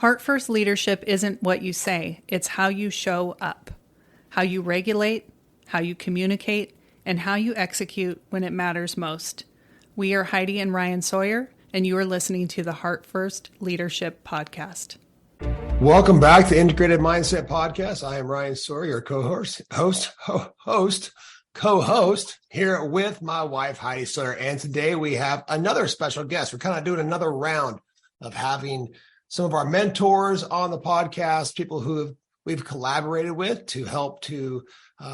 Heart First leadership isn't what you say, it's how you show up, how you regulate, how you communicate, and how you execute when it matters most. We are Heidi and Ryan Sawyer, and you are listening to the Heart First Leadership Podcast. Welcome back to Integrated Mindset Podcast. I am Ryan Sawyer, your co-host here with my wife, Heidi Sawyer. And today we have another special guest. We're kind of doing another round of having some of our mentors on the podcast, people who we've collaborated with to help to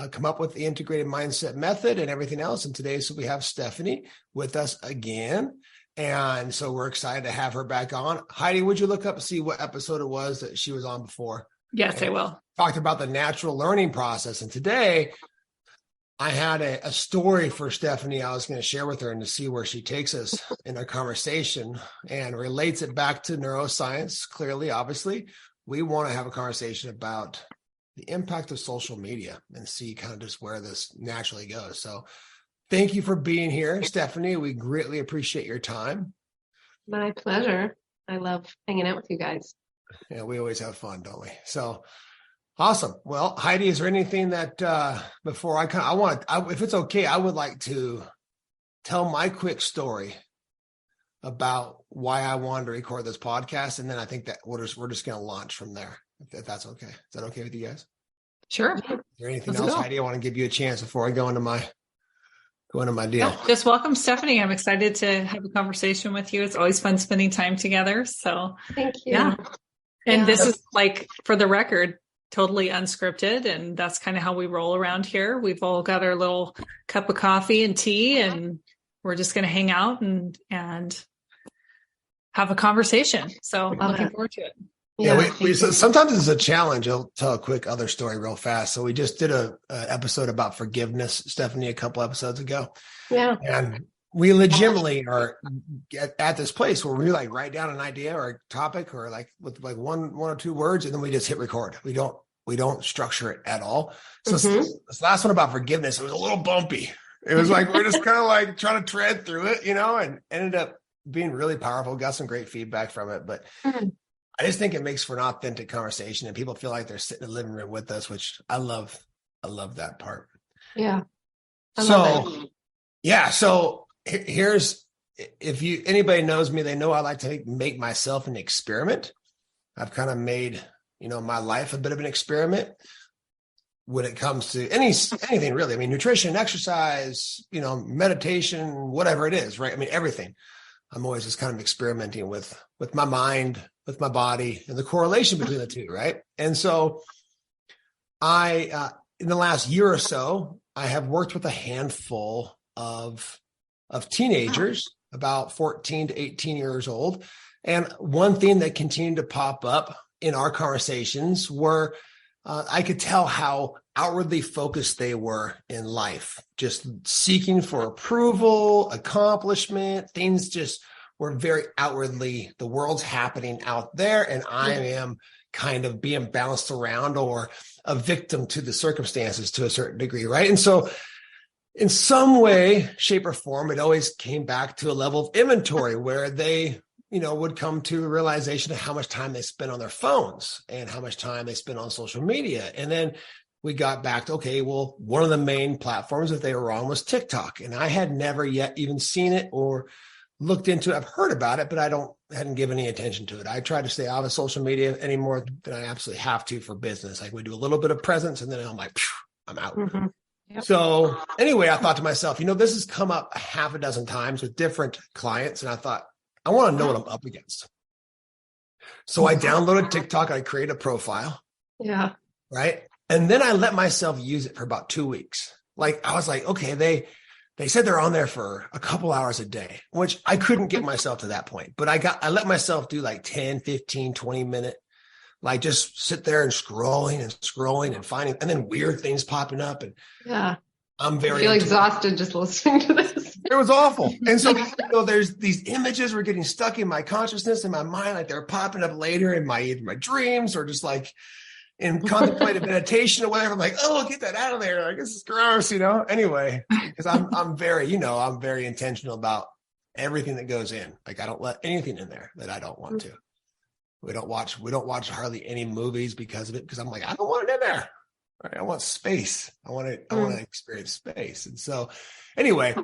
come up with the integrated mindset method and everything else. And today, so we have Stefanie with us again. And so we're excited to have her back on. Heidi, would you look up and see what episode it was that she was on before? Yes, I will. Talked about the natural learning process. And today I had a story for Stefanie I was going to share with her and to see where she takes us in our conversation and relates it back to neuroscience. Clearly, obviously, we want to have a conversation about the impact of social media and see kind of just where this naturally goes. So thank you for being here, Stefanie. We greatly appreciate your time. My pleasure. I love hanging out with you guys. Yeah, we always have fun, don't we? So awesome. Well, Heidi, is there anything that before if it's okay, I would like to tell my quick story about why I wanted to record this podcast, and then I think that we're just going to launch from there. If that's okay. Is that okay with you guys? Sure. Is there anything else, Heidi? I want to give you a chance before I go into my deal. Yeah, just welcome, Stefanie. I'm excited to have a conversation with you. It's always fun spending time together. So thank you. Yeah. And this is, like, for the record, totally unscripted. And that's kind of how we roll around here. We've all got our little cup of coffee and tea, and we're just going to hang out and have a conversation. So I'm looking forward to it. Yeah, so sometimes it's a challenge. I'll tell a quick other story real fast. So we just did a episode about forgiveness, Stefanie, a couple episodes ago. Yeah. And we legitimately are at this place where we like write down an idea or a topic or like with like one or two words, and then we just hit record. We don't structure it at all. So this last one about forgiveness, it was a little bumpy. It was like, we're just kind of like trying to tread through it, and ended up being really powerful. Got some great feedback from it, but I just think it makes for an authentic conversation and people feel like they're sitting in the living room with us, which I love that part. Yeah. So here's, if anybody knows me, they know I like to make myself an experiment. I've kind of made, my life a bit of an experiment when it comes to anything really. I mean, nutrition, exercise, meditation, whatever it is, right? I mean, everything. I'm always just kind of experimenting with my mind, with my body, and the correlation between the two, right? And so I, in the last year or so, I have worked with a handful of teenagers, about 14 to 18 years old. And one thing that continued to pop up in our conversations were I could tell how outwardly focused they were in life, just seeking for approval, accomplishment. Things just were very outwardly, the world's happening out there, and I am kind of being bounced around or a victim to the circumstances to a certain degree, right? And so in some way, shape, or form, it always came back to a level of inventory where they would come to a realization of how much time they spend on their phones and how much time they spend on social media. And then we got back to, okay, well, one of the main platforms that they were on was TikTok. And I had never yet even seen it or looked into it. I've heard about it, but hadn't given any attention to it. I try to stay out of social media any more than I absolutely have to for business. Like we do a little bit of presence and then I'm like, I'm out. Mm-hmm. Yep. So anyway, I thought to myself, this has come up a half a dozen times with different clients. And I thought, I want to know what I'm up against. So I downloaded TikTok. I created a profile. Yeah. Right. And then I let myself use it for about 2 weeks. Like I was like, okay, they said they're on there for a couple hours a day, which I couldn't get myself to that point. But I let myself do like 10, 15, 20 minute, like just sit there and scrolling and finding, and then weird things popping up. And yeah, I'm very I feel exhausted just listening to this. It was awful. And so, there's these images were getting stuck in my consciousness, in my mind, like they're popping up later in my dreams or just like in contemplative meditation or whatever. I'm like, oh, get that out of there. Like, this is gross, Anyway, because I'm very intentional about everything that goes in. Like I don't let anything in there that I don't want to. We don't watch hardly any movies because of it, because I'm like, I don't want it in there. Right? I want space. I want to experience space. And so anyway,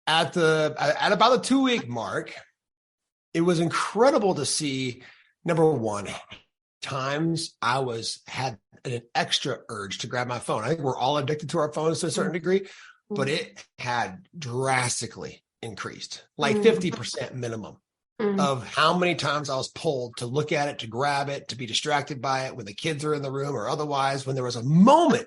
at about the 2-week mark, it was incredible to see, number one, times I had an extra urge to grab my phone. I think we're all addicted to our phones to a certain degree, but it had drastically increased, like 50% minimum of how many times I was pulled to look at it, to grab it, to be distracted by it when the kids are in the room or otherwise, when there was a moment,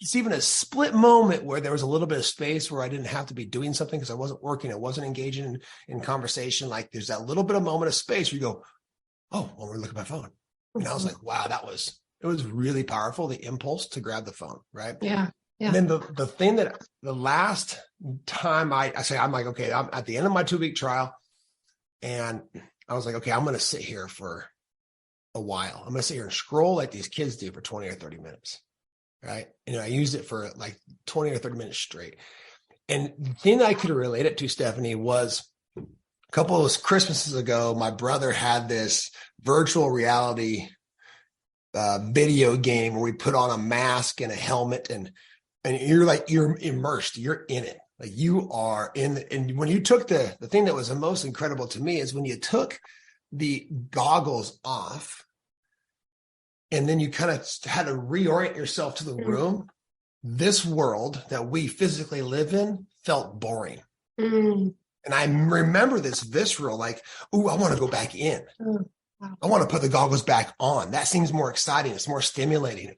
it's even a split moment where there was a little bit of space where I didn't have to be doing something because I wasn't working, I wasn't engaging in conversation. Like there's that little bit of moment of space where you go, oh, well, we're looking at my phone. And I was like, wow, it was really powerful, the impulse to grab the phone, right? Yeah. Yeah. And then the thing that the last time I'm like, okay, I'm at the end of my 2-week trial. And I was like, okay, I'm going to sit here for a while. I'm going to sit here and scroll like these kids do for 20 or 30 minutes. Right. And I used it for like 20 or 30 minutes straight. And the thing that I could relate it to, Stefanie, was a couple of Christmases ago, my brother had this virtual reality video game where we put on a mask and a helmet, and you're immersed, you're in it. Like you are and when you took the thing that was the most incredible to me is when you took the goggles off and then you kind of had to reorient yourself to the room. This world that we physically live in felt boring. And I remember this visceral, like, ooh, I want to go back in. I want to put the goggles back on. That seems more exciting. It's more stimulating.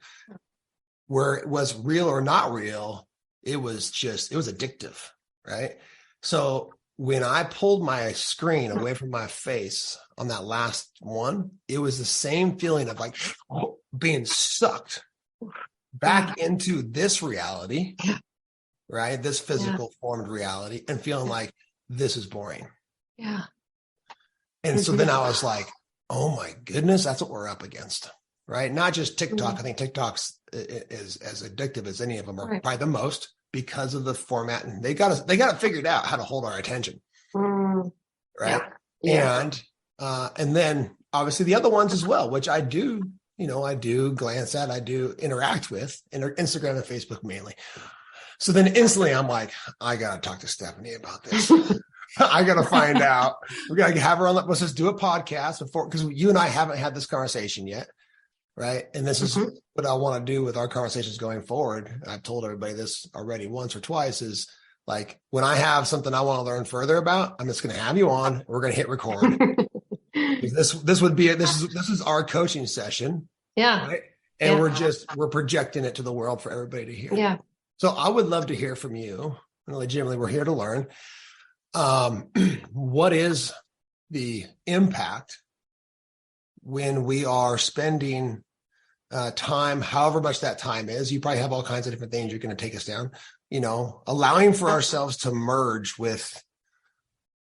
Where it was real or not real, it was addictive, right? So when I pulled my screen away from my face on that last one, it was the same feeling of like being sucked back into this reality, right? This physical formed reality, and feeling like this is boring. Yeah. And so then I was like, oh my goodness, that's what we're up against, right? Not just TikTok. I think TikTok's is as addictive as any of them, are probably the most, because of the format, and they got it figured out how to hold our attention. Right. Yeah. And then obviously the other ones as well, which I do glance at, I do interact with Instagram and Facebook mainly. So then instantly I'm like, I got to talk to Stefanie about this. I got to find out. We got to have her on. Let's just do a podcast before, because you and I haven't had this conversation yet. Right. And this is what I want to do with our conversations going forward. I've told everybody this already once or twice, is like, when I have something I want to learn further about, I'm just going to have you on. We're going to hit record. This is our coaching session. Yeah. Right. And we're projecting it to the world for everybody to hear. Yeah. So I would love to hear from you. And legitimately, we're here to learn. What is the impact when we are spending time, however much that time is? You probably have all kinds of different things you're going to take us down, allowing for ourselves to merge with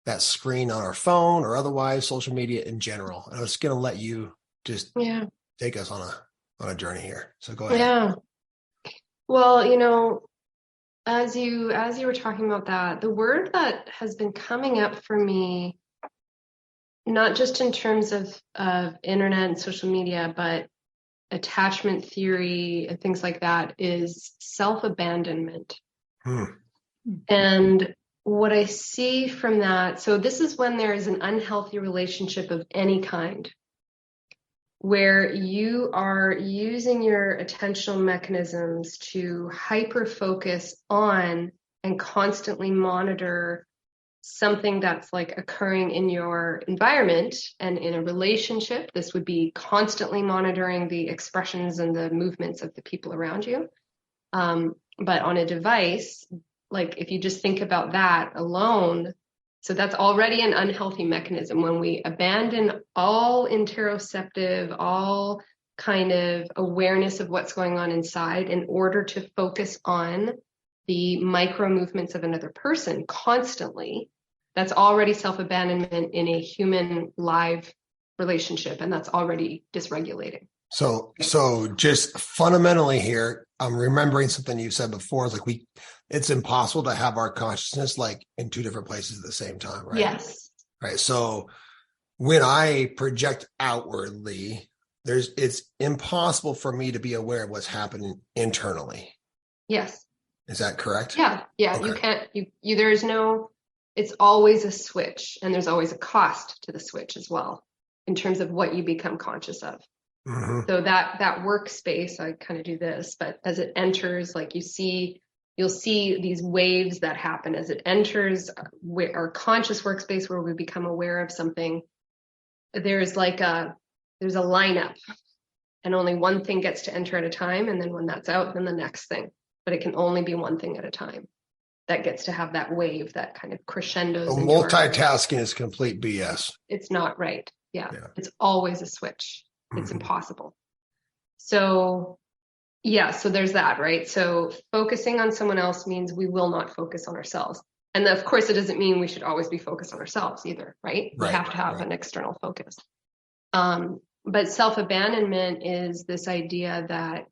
that screen on our phone or otherwise social media in general. And I was going to let you just take us on a journey here. So go ahead. Yeah. Well, as you were talking about that, the word that has been coming up for me, not just in terms of internet and social media, but attachment theory and things like that, is self-abandonment. And what I see from that, so this is when there is an unhealthy relationship of any kind, where you are using your attentional mechanisms to hyper-focus on and constantly monitor something that's like occurring in your environment. And in a relationship, this would be constantly monitoring the expressions and the movements of the people around you. But on a device, like if you just think about that alone, so that's already an unhealthy mechanism. When we abandon all interoceptive, all kind of awareness of what's going on inside in order to focus on the micro movements of another person constantly, that's already self-abandonment in a human live relationship, and that's already dysregulating. So just fundamentally here, I'm remembering something you said before. It's like it's impossible to have our consciousness like in two different places at the same time, right? Yes. Right. So when I project outwardly, it's impossible for me to be aware of what's happening internally. Yes. Is that correct? Yeah. Okay. You can't, there's no, it's always a switch, and there's always a cost to the switch as well in terms of what you become conscious of. Mm-hmm. So that workspace, I kind of do this, but as it enters, like you'll see these waves that happen as it enters our conscious workspace where we become aware of something. There's a lineup, and only one thing gets to enter at a time. And then when that's out, then the next thing, but it can only be one thing at a time that gets to have that wave that kind of crescendos. So multitasking is complete BS. It's not right. Yeah. It's always a switch. It's impossible. So yeah, so there's that, right? So focusing on someone else means we will not focus on ourselves. And of course, it doesn't mean we should always be focused on ourselves either, right? We have to have an external focus. But self-abandonment is this idea that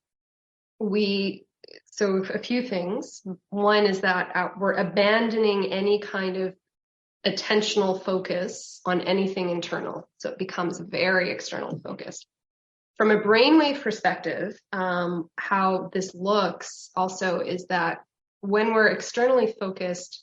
so a few things. One is that we're abandoning any kind of attentional focus on anything internal. So it becomes very externally focused. From a brainwave perspective, how this looks also is that when we're externally focused,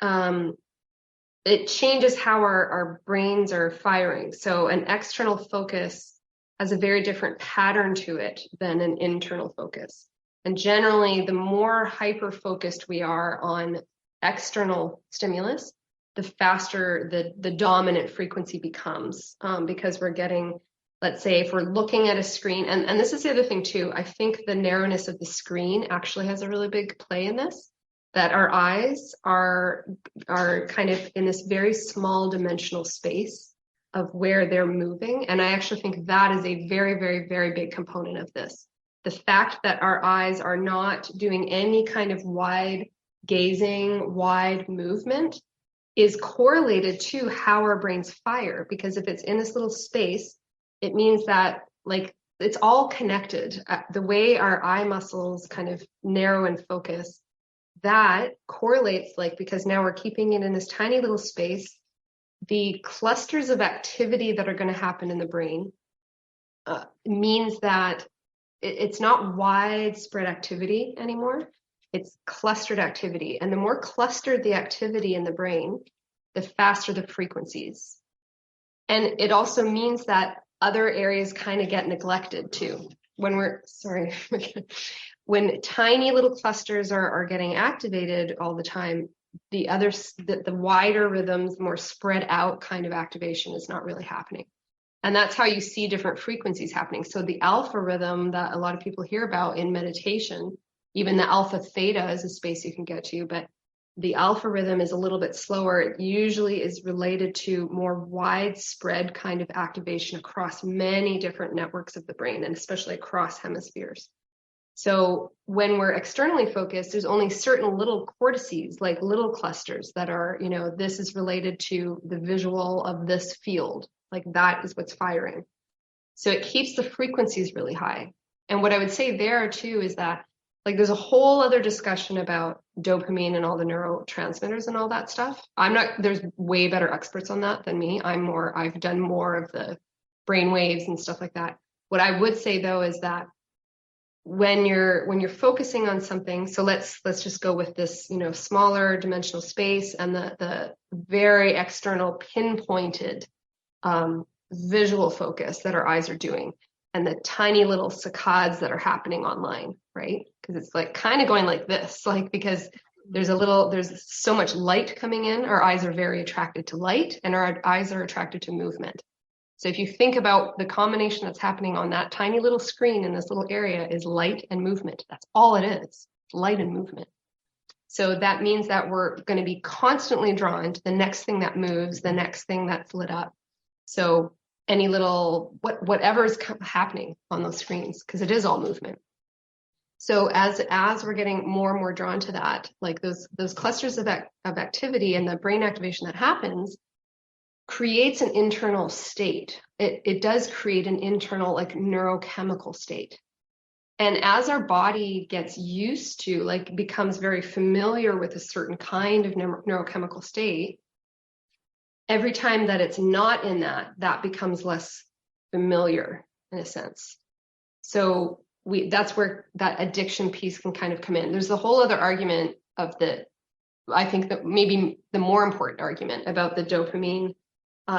it changes how our brains are firing. So an external focus has a very different pattern to it than an internal focus. And generally, the more hyper-focused we are on external stimulus, the faster the dominant frequency becomes, because we're getting, let's say, if we're looking at a screen, and this is the other thing too, I think the narrowness of the screen actually has a really big play in this, that our eyes are kind of in this very small dimensional space of where they're moving. And I actually think that is a very, very, very big component of this. The fact that our eyes are not doing any kind of wide gazing, wide movement is correlated to how our brains fire, because if it's in this little space, it means that like it's all connected. The way our eye muscles kind of narrow and focus, that correlates, like, because now we're keeping it in this tiny little space, the clusters of activity that are going to happen in the brain means that it's not widespread activity anymore. It's clustered activity. And the more clustered the activity in the brain, the faster the frequencies. And it also means that other areas kind of get neglected too. When tiny little clusters are getting activated all the time, the wider rhythms, more spread out kind of activation is not really happening. And that's how you see different frequencies happening. So the alpha rhythm that a lot of people hear about in meditation, even the alpha theta is a space you can get to, but the alpha rhythm is a little bit slower. It usually is related to more widespread kind of activation across many different networks of the brain, and especially across hemispheres. So when we're externally focused, there's only certain little cortices, like little clusters that are, this is related to the visual of this field. Like that is what's firing. So it keeps the frequencies really high. And what I would say there too is that, like, there's a whole other discussion about dopamine and all the neurotransmitters and all that stuff. There's way better experts on that than me. I've done more of the brain waves and stuff like that. What I would say though is that when you're focusing on something, so let's just go with this, smaller dimensional space and the very external pinpointed visual focus that our eyes are doing, and the tiny little saccades that are happening online, right? Because it's like kind of going like this, like, because there's so much light coming in, our eyes are very attracted to light, and our eyes are attracted to movement. So if you think about the combination that's happening on that tiny little screen in this little area is light and movement. That's all it is, light and movement. So that means that we're going to be constantly drawn to the next thing that moves, the next thing that's lit up. So any little, whatever is happening on those screens, because it is all movement. So as we're getting more and more drawn to that, like those clusters of activity and the brain activation that happens creates an internal state. It does create an internal, like, neurochemical state. And as our body gets used to, like, becomes very familiar with a certain kind of neurochemical state, every time that it's not in that, that becomes less familiar in a sense. So that's where that addiction piece can kind of come in. There's a whole other argument I think that maybe the more important argument about the dopamine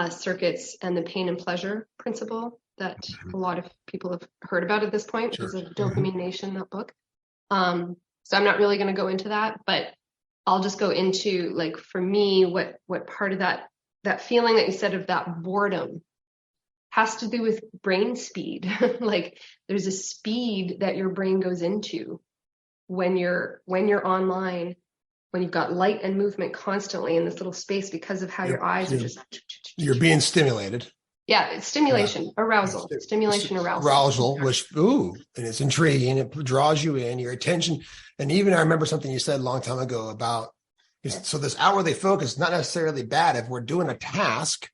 circuits and the pain and pleasure principle that a lot of people have heard about at this point, which is a Dopamine Nation, that book. So I'm not really going to go into that, but I'll just go into, like, for me, what part of that feeling that you said of that boredom has to do with brain speed. Like, there's a speed that your brain goes into when you're online, when you've got light and movement constantly in this little space because of how your eyes are just... You're being stimulated. Yeah, it's stimulation, arousal, stimulation, arousal, which, and it's intriguing. It draws you in, your attention. And even I remember something you said a long time ago about, so this outwardly focus is not necessarily bad. If we're doing a task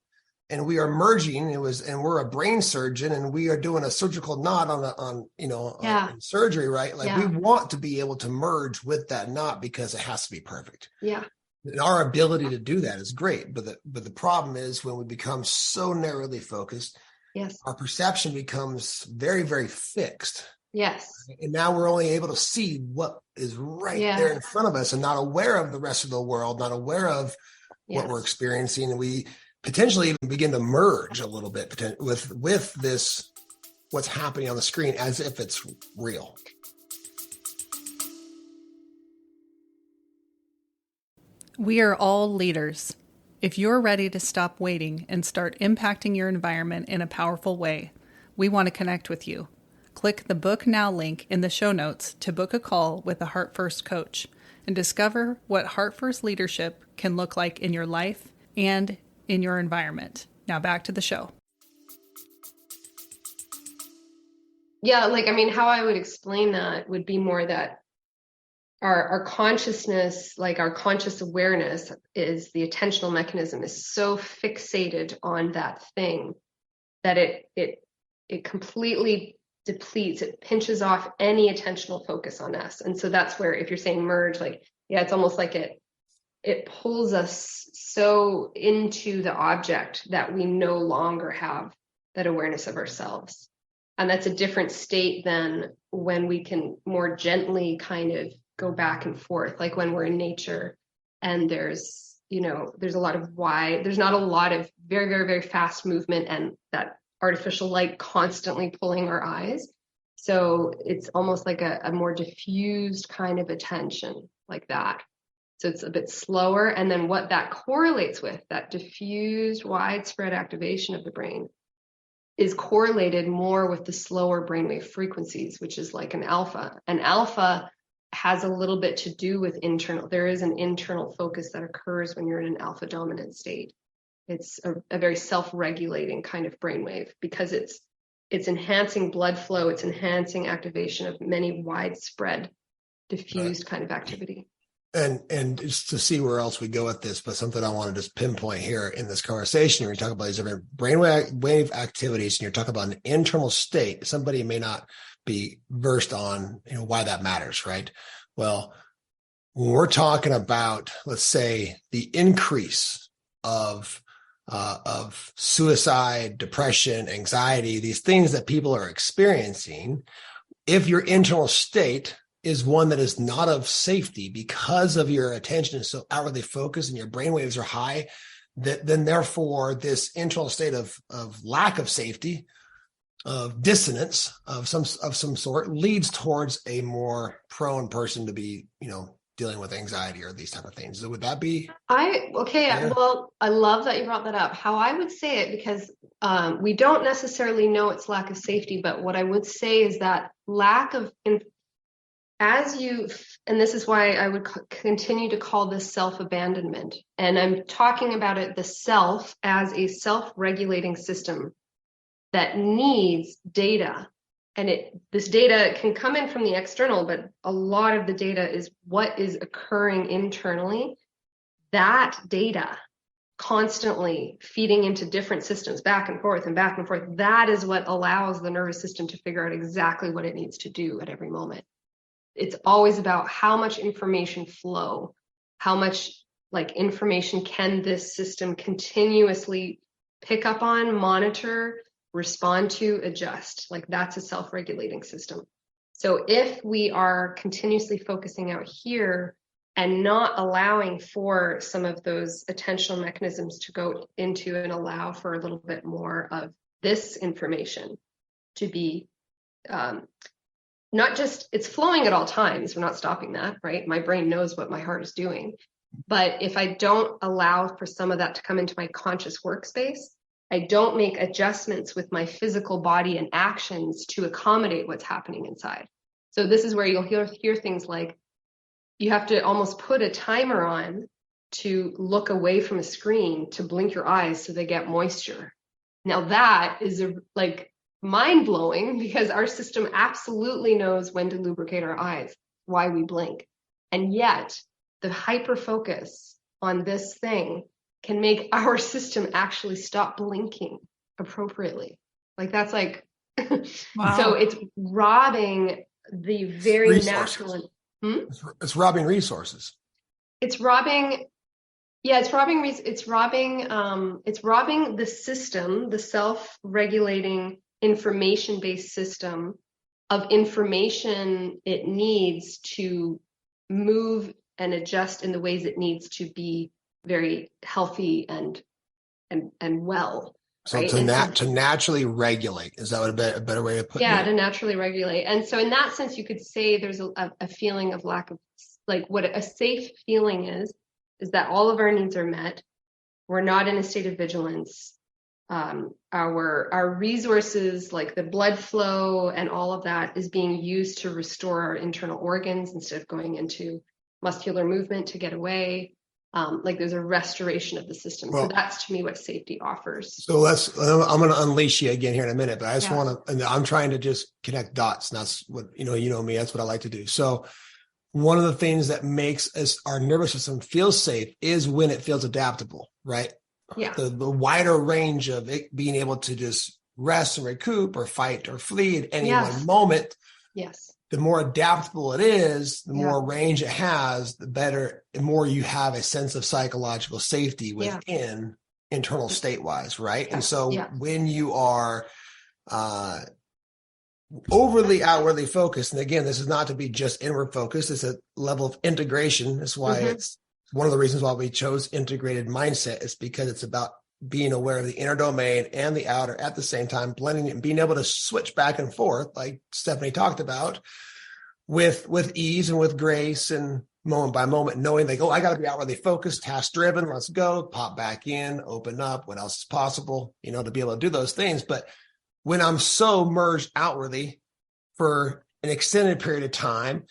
and we are merging, and we're a brain surgeon and we are doing a surgical knot on surgery, right? Like, we want to be able to merge with that knot because it has to be perfect. Yeah. And our ability to do that is great, but the problem is when we become so narrowly focused, yes, our perception becomes very, very fixed. Yes. And now we're only able to see what is right there in front of us and not aware of the rest of the world, not aware of what we're experiencing. And we potentially even begin to merge a little bit with this, what's happening on the screen, as if it's real. We are all leaders. If you're ready to stop waiting and start impacting your environment in a powerful way, we want to connect with you. Click the Book Now link in the show notes to book a call with a Heart First coach and discover what Heart First leadership can look like in your life and in your environment. Now back to the show. Yeah, how I would explain that would be more that our consciousness, like our conscious awareness, is the attentional mechanism is so fixated on that thing that it completely depletes, it pinches off any attentional focus on us. And so that's where, if you're saying merge, it's almost like it pulls us so into the object that we no longer have that awareness of ourselves. And that's a different state than when we can more gently kind of go back and forth, like when we're in nature and there's a lot of there's not a lot of very, very, very fast movement and that artificial light constantly pulling our eyes. So it's almost like a more diffused kind of attention like that. So it's a bit slower. And then what that correlates with, that diffused, widespread activation of the brain, is correlated more with the slower brainwave frequencies, which is like an alpha. An alpha has a little bit to do with there is an internal focus that occurs when you're in an alpha dominant state. It's a very self-regulating kind of brainwave because it's enhancing blood flow, it's enhancing activation of many widespread, diffused kind of activity. And just to see where else we go with this, but something I want to just pinpoint here in this conversation, when you talk about these different brainwave activities and you're talking about an internal state, somebody may not be versed on why that matters, right? Well, when we're talking about, let's say, the increase of suicide, depression, anxiety, these things that people are experiencing, if your internal state is one that is not of safety because of your attention is so outwardly focused and your brainwaves are high, then therefore this internal state of lack of safety, of dissonance of some sort, leads towards a more prone person to be, dealing with anxiety or these type of things. So would that be? Well, I love that you brought that up. How I would say it, because we don't necessarily know it's lack of safety, but what I would say is that and this is why I would continue to call this self-abandonment. And I'm talking about the self as a self-regulating system that needs data. And this data can come in from the external, but a lot of the data is what is occurring internally. That data constantly feeding into different systems back and forth and back and forth. That is what allows the nervous system to figure out exactly what it needs to do at every moment. It's always about how much information flow, how much like information can this system continuously pick up on, monitor, respond to, adjust? Like that's a self-regulating system. So if we are continuously focusing out here and not allowing for some of those attentional mechanisms to go into and allow for a little bit more of this information to be not just, it's flowing at all times. We're not stopping that, right? My brain knows what my heart is doing. But if I don't allow for some of that to come into my conscious workspace, I don't make adjustments with my physical body and actions to accommodate what's happening inside. So this is where you'll hear things like, you have to almost put a timer on to look away from a screen to blink your eyes so they get moisture. Now that is like mind-blowing, because our system absolutely knows when to lubricate our eyes, why we blink. And yet the hyper focus on this thing can make our system actually stop blinking appropriately. Like that's like, wow. So it's robbing the very Resources. natural. It's robbing resources. It's robbing. Yeah, it's robbing the system, the self-regulating information-based system of information it needs to move and adjust in the ways it needs to be very healthy and well. So right? to naturally regulate, is that a better way of putting it? Yeah, to naturally regulate. And so in that sense, you could say there's a feeling of lack of, like what a safe feeling is that all of our needs are met. We're not in a state of vigilance. Our resources, like the blood flow and all of that, is being used to restore our internal organs instead of going into muscular movement to get away. Like there's a restoration of the system. Well, so that's to me what safety offers. So I'm going to unleash you again here in a minute, but I just want to, and I'm trying to just connect dots. And that's what, you know me, that's what I like to do. So one of the things that makes our nervous system feel safe is when it feels adaptable, right? Yeah. The wider range of it being able to just rest and recoup or fight or flee at any one moment. Yes. The more adaptable it is, the more range it has, the better, the more you have a sense of psychological safety within internal state-wise, right? And so when you are overly outwardly focused, and again, this is not to be just inward focused, it's a level of integration. That's why it's one of the reasons why we chose integrated mindset, is because it's about being aware of the inner domain and the outer at the same time, blending it and being able to switch back and forth, like Stefanie talked about, with ease and with grace and moment by moment, knowing like, oh, I got to be outwardly focused, task driven, let's go, pop back in, open up, what else is possible, to be able to do those things. But when I'm so merged outwardly for an extended period of time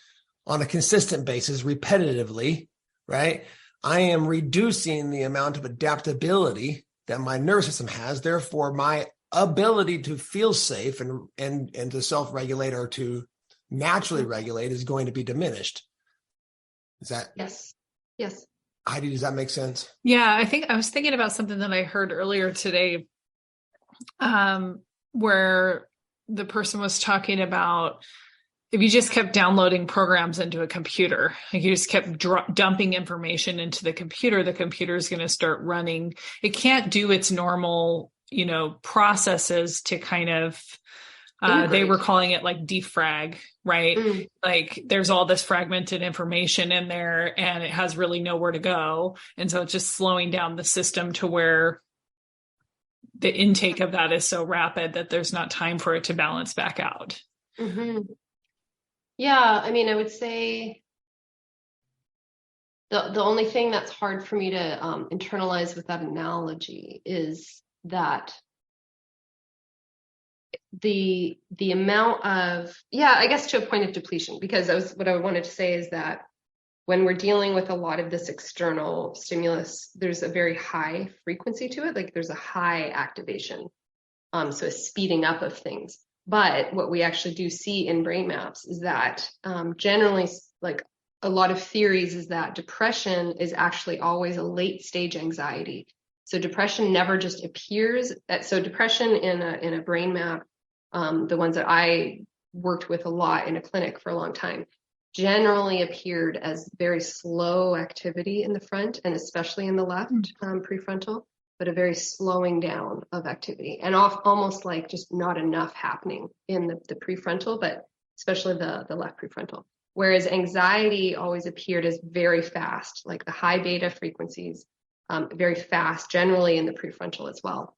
on a consistent basis, repetitively, right, I am reducing the amount of adaptability that my nervous system has. Therefore, my ability to feel safe and to self-regulate or to naturally regulate is going to be diminished. Is that? Yes. Heidi, does that make sense? Yeah, I think I was thinking about something that I heard earlier today, where the person was talking about if you just kept downloading programs into a computer, like you just kept dumping information into the computer is going to start running. It can't do its normal, processes to kind of, they were calling it like defrag, right? Like there's all this fragmented information in there and it has really nowhere to go. And so it's just slowing down the system to where the intake of that is so rapid that there's not time for it to balance back out. Mm-hmm. Yeah, I mean, I would say the only thing that's hard for me to internalize with that analogy is that the amount of, I guess to a point of depletion, because what I wanted to say is that when we're dealing with a lot of this external stimulus, there's a very high frequency to it, like there's a high activation, so a speeding up of things. But what we actually do see in brain maps is that generally, like a lot of theories, is that depression is actually always a late stage anxiety. So depression never just appears. So depression in a brain map, the ones that I worked with a lot in a clinic for a long time, generally appeared as very slow activity in the front and especially in the left prefrontal, but a very slowing down of activity and almost like just not enough happening in the prefrontal, but especially the left prefrontal. Whereas anxiety always appeared as very fast, like the high beta frequencies, very fast, generally in the prefrontal as well.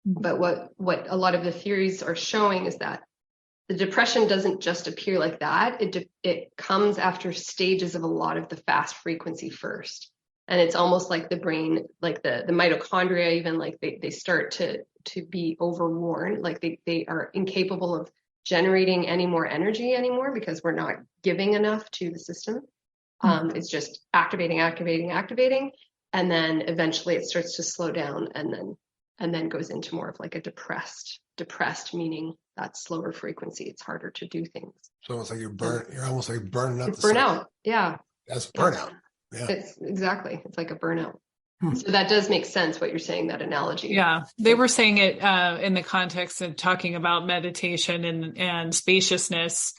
But what a lot of the theories are showing is that the depression doesn't just appear like that. It comes after stages of a lot of the fast frequency first. And it's almost like the brain, like the mitochondria, even like they start to be overworn, like they are incapable of generating any more energy anymore because we're not giving enough to the system. It's just activating. And then eventually it starts to slow down and then goes into more of like a depressed meaning that slower frequency. It's harder to do things. So it's like you're almost like burning up. It's burnout. Yeah. That's burnout. Yeah. It's like a burnout. So that does make sense what you're saying, that analogy. Yeah. They were saying it in the context of talking about meditation and spaciousness,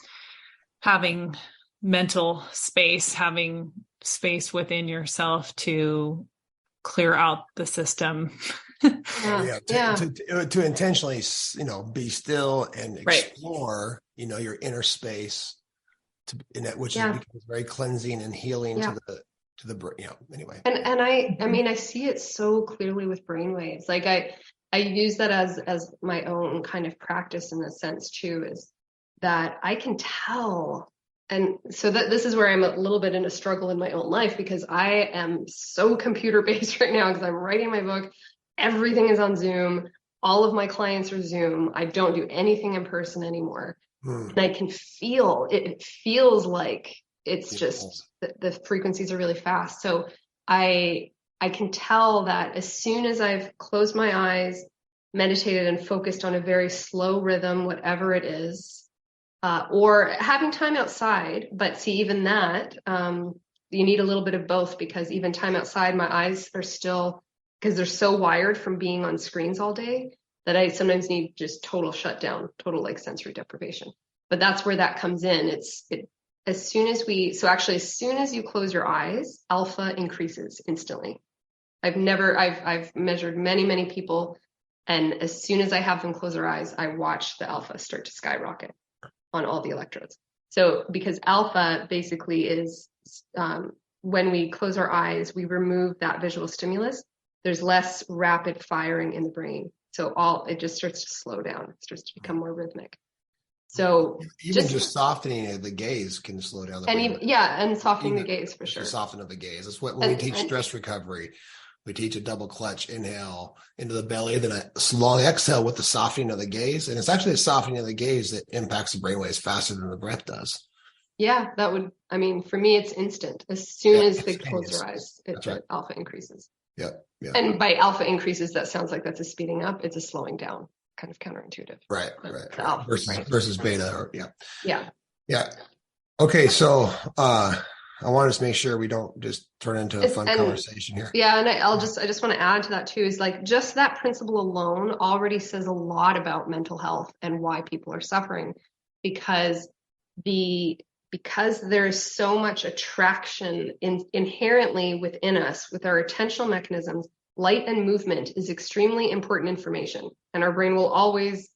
having mental space, having space within yourself to clear out the system. To intentionally, be still and explore, your inner space, which becomes very cleansing and healing to the brain. Anyway. And I see it so clearly with brainwaves. Like I use that as my own kind of practice in a sense too, is that I can tell. And so that this is where I'm a little bit in a struggle in my own life, because I am so computer based right now because I'm writing my book. Everything is on Zoom. All of my clients are Zoom. I don't do anything in person anymore. And I can feel it. It feels like it's just the frequencies are really fast. So I can tell that as soon as I've closed my eyes, meditated and focused on a very slow rhythm, whatever it is, or having time outside. But see, even that, you need a little bit of both, because even time outside, my eyes are still, because they're so wired from being on screens all day, that I sometimes need just total shutdown, total like sensory deprivation. But that's where that comes in. As soon as you close your eyes, alpha increases instantly. I've measured many people, and as soon as I have them close their eyes, I watch the alpha start to skyrocket on all the electrodes. So because alpha basically is, when we close our eyes, we remove that visual stimulus. There's less rapid firing in the brain. So it just starts to slow down. It starts to become more rhythmic. So even just softening of the gaze can slow down the brain. And softening the gaze for sure. The softening of the gaze. That's what when we teach stress recovery, we teach a double clutch inhale into the belly, then a long exhale with the softening of the gaze. And it's actually the softening of the gaze that impacts the brainwaves faster than the breath does. Yeah, for me, it's instant. As soon as they close their eyes, alpha increases. Yeah. And by alpha increases, that sounds like that's a speeding up. It's a slowing down, kind of counterintuitive. Right. Alpha, versus beta. Yeah. Okay. So, I want to make sure we don't just turn into a fun conversation here. Yeah. And I just want to add to that too, is like just that principle alone already says a lot about mental health and why people are suffering, because there's so much attraction inherently within us with our attentional mechanisms. Light and movement is extremely important information, and our brain will always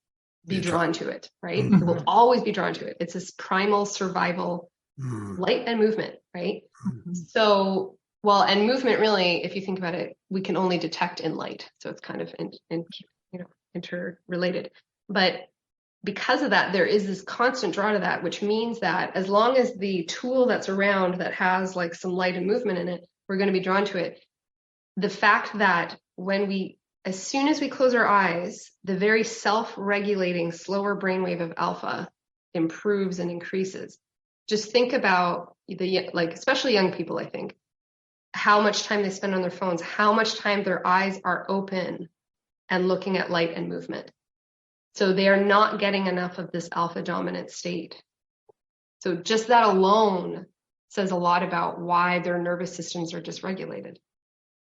be drawn to it, right? It will always be drawn to it. It's this primal survival, light and movement, right? So, and movement really, if you think about it, we can only detect in light. So it's kind of interrelated. But because of that, there is this constant draw to that, which means that as long as the tool that's around that has like some light and movement in it, we're going to be drawn to it. The fact that as soon as we close our eyes, the very self-regulating slower brainwave of alpha improves and increases. Just think about especially young people, I think, how much time they spend on their phones, how much time their eyes are open and looking at light and movement. So they are not getting enough of this alpha dominant state. So just that alone says a lot about why their nervous systems are dysregulated,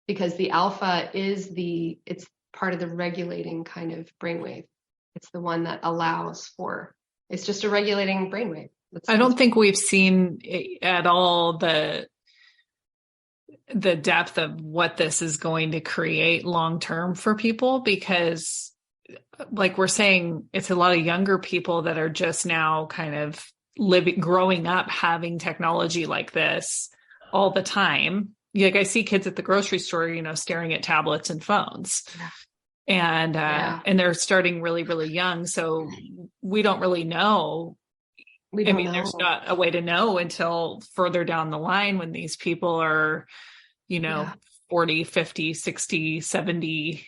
because the alpha it's part of the regulating kind of brainwave. It's the one that allows for, it's just a regulating brainwave. I don't think we've seen at all the depth of what this is going to create long term for people, because like we're saying, it's a lot of younger people that are just now kind of growing up having technology like this all the time. Like I see kids at the grocery store, staring at tablets and phones. And they're starting really, really young. So we don't really know. There's not a way to know until further down the line when these people are, 40, 50, 60, 70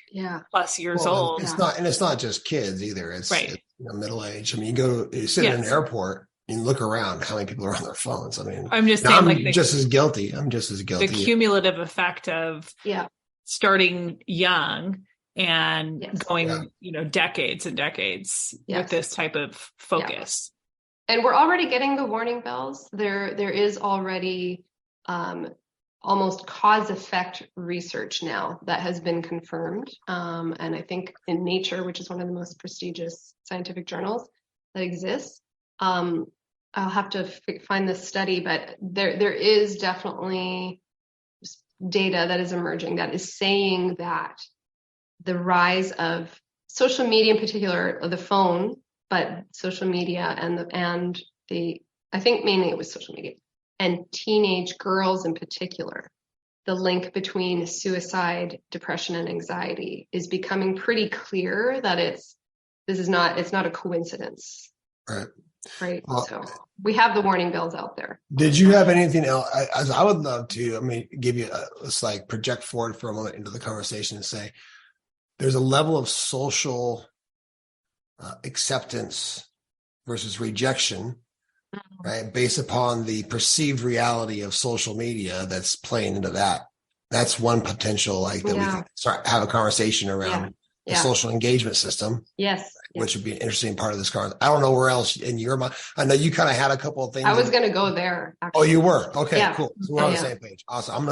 plus years old. It's not just kids either. It's, right. It's middle age. you sit in an airport and look around how many people are on their phones. I'm just saying, I'm just as guilty. The cumulative effect of starting young and going, decades and decades with this type of focus. And we're already getting the warning bells. There is already almost cause-effect research now that has been confirmed. And I think in Nature, which is one of the most prestigious scientific journals that exists, I'll have to find this study, but there is definitely data that is emerging that is saying that the rise of social media in particular, or the phone, but social media and I think mainly it was social media, and teenage girls in particular, the link between suicide, depression, and anxiety is becoming pretty clear that it's not a coincidence. Right. Well, so we have the warning bells out there. Did you have anything else? I would love to, give you let's project forward for a moment into the conversation and say, there's a level of social acceptance versus rejection, right? Based upon the perceived reality of social media that's playing into that. That's one potential that we can start have a conversation around the social engagement system. Yes. Which would be an interesting part of this conversation. I don't know where else in your mind. I know you kind of had a couple of things. I was going to go there. Actually. Oh, you were? Okay, cool. So we're on the same page. Awesome.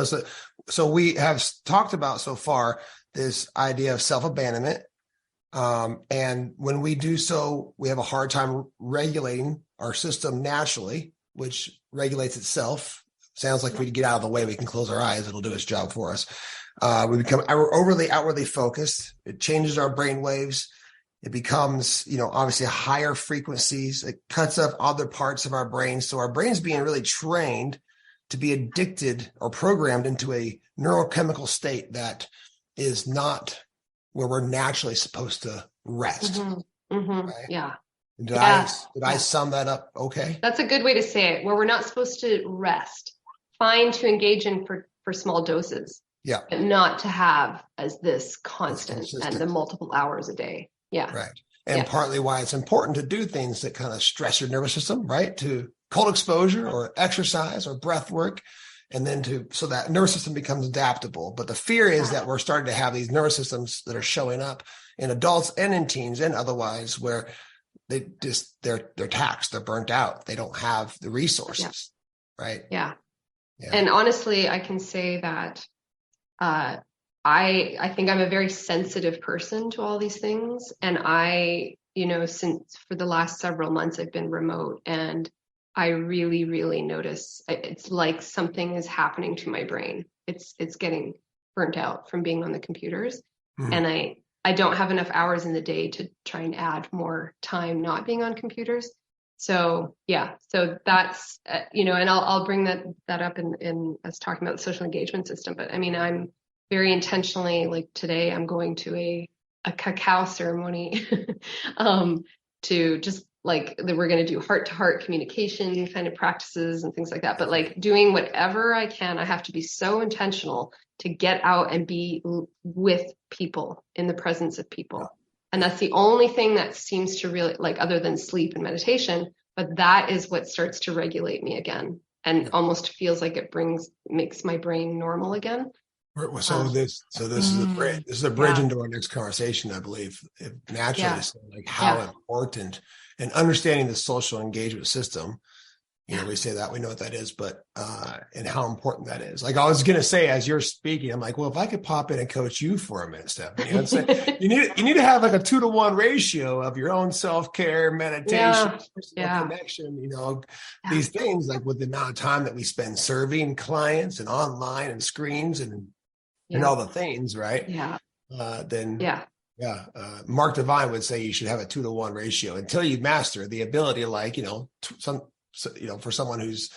So we have talked about so far this idea of self-abandonment. And when we do so, we have a hard time regulating our system naturally, which regulates itself. Sounds like if we get out of the way, we can close our eyes. It'll do its job for us. We become overly outwardly focused. It changes our brain waves. It becomes, obviously higher frequencies. It cuts up other parts of our brain. So our brain's being really trained to be addicted or programmed into a neurochemical state that is not where we're naturally supposed to rest. Mm-hmm. Mm-hmm. Right? Yeah. Did I sum that up okay? That's a good way to say it, where we're not supposed to rest. Fine to engage in for small doses. Yeah. But not to have as this constant and the multiple hours a day. Yeah. Right. And partly why it's important to do things that kind of stress your nervous system, right? To cold exposure or exercise or breath work. And then so that nervous system becomes adaptable. But the fear is that we're starting to have these nervous systems that are showing up in adults and in teens and otherwise where they're taxed, they're burnt out. They don't have the resources. Right. Yeah. And honestly, I can say that, I think I'm a very sensitive person to all these things. And since for the last several months, I've been remote and I really, really notice it's like something is happening to my brain. It's getting burnt out from being on the computers. Mm-hmm. And I don't have enough hours in the day to try and add more time not being on computers. So that's, and I'll bring that up in us talking about the social engagement system. But I'm very intentionally, like today, I'm going to a cacao ceremony to just we're going to do heart-to-heart communication kind of practices and things like that. But doing whatever I can, I have to be so intentional to get out and be with people in the presence of people. And that's the only thing that seems to really, other than sleep and meditation, but that is what starts to regulate me again and almost feels like it makes my brain normal again. So this is a bridge. This is a bridge into our next conversation, I believe. Naturally, how important and understanding the social engagement system, We say that, we know what that is, but, and how important that is. Like I was going to say, as you're speaking, I'm like, well, if I could pop in and coach you for a minute, Stefanie, I'd say you need to have like a 2-to-1 ratio of your own self-care, meditation, personal connection, these things, like with the amount of time that we spend serving clients and online and screens and all the things, right? Mark Divine would say you should have a 2-to-1 ratio until you master the ability, like, for someone who's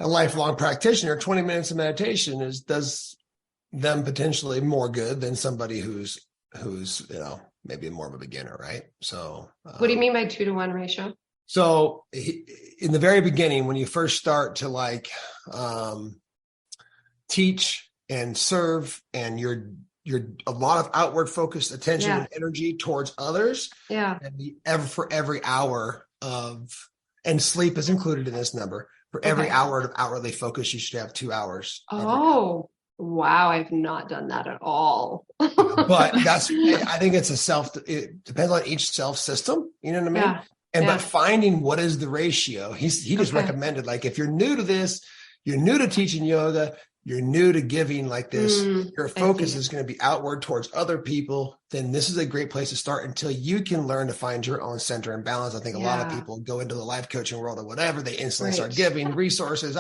a lifelong practitioner, 20 minutes of meditation does them potentially more good than somebody who's maybe more of a beginner, right? So what do you mean by 2-to-1 ratio? So in the very beginning, when you first start to like teach and serve, and you're a lot of outward focused attention and energy towards others. And for every hour of, and sleep is included in this number, for every hour of outwardly focus, you should have 2 hours. Oh, wow. I've not done that at all. But I think it's it depends on each self system. You know what I mean? But finding what is the ratio, he just recommended, like, if you're new to this, you're new to teaching yoga, you're new to giving like this, your focus is going to be outward towards other people, then this is a great place to start until you can learn to find your own center and balance. I think a lot of people go into the life coaching world or whatever, they instantly start giving resources,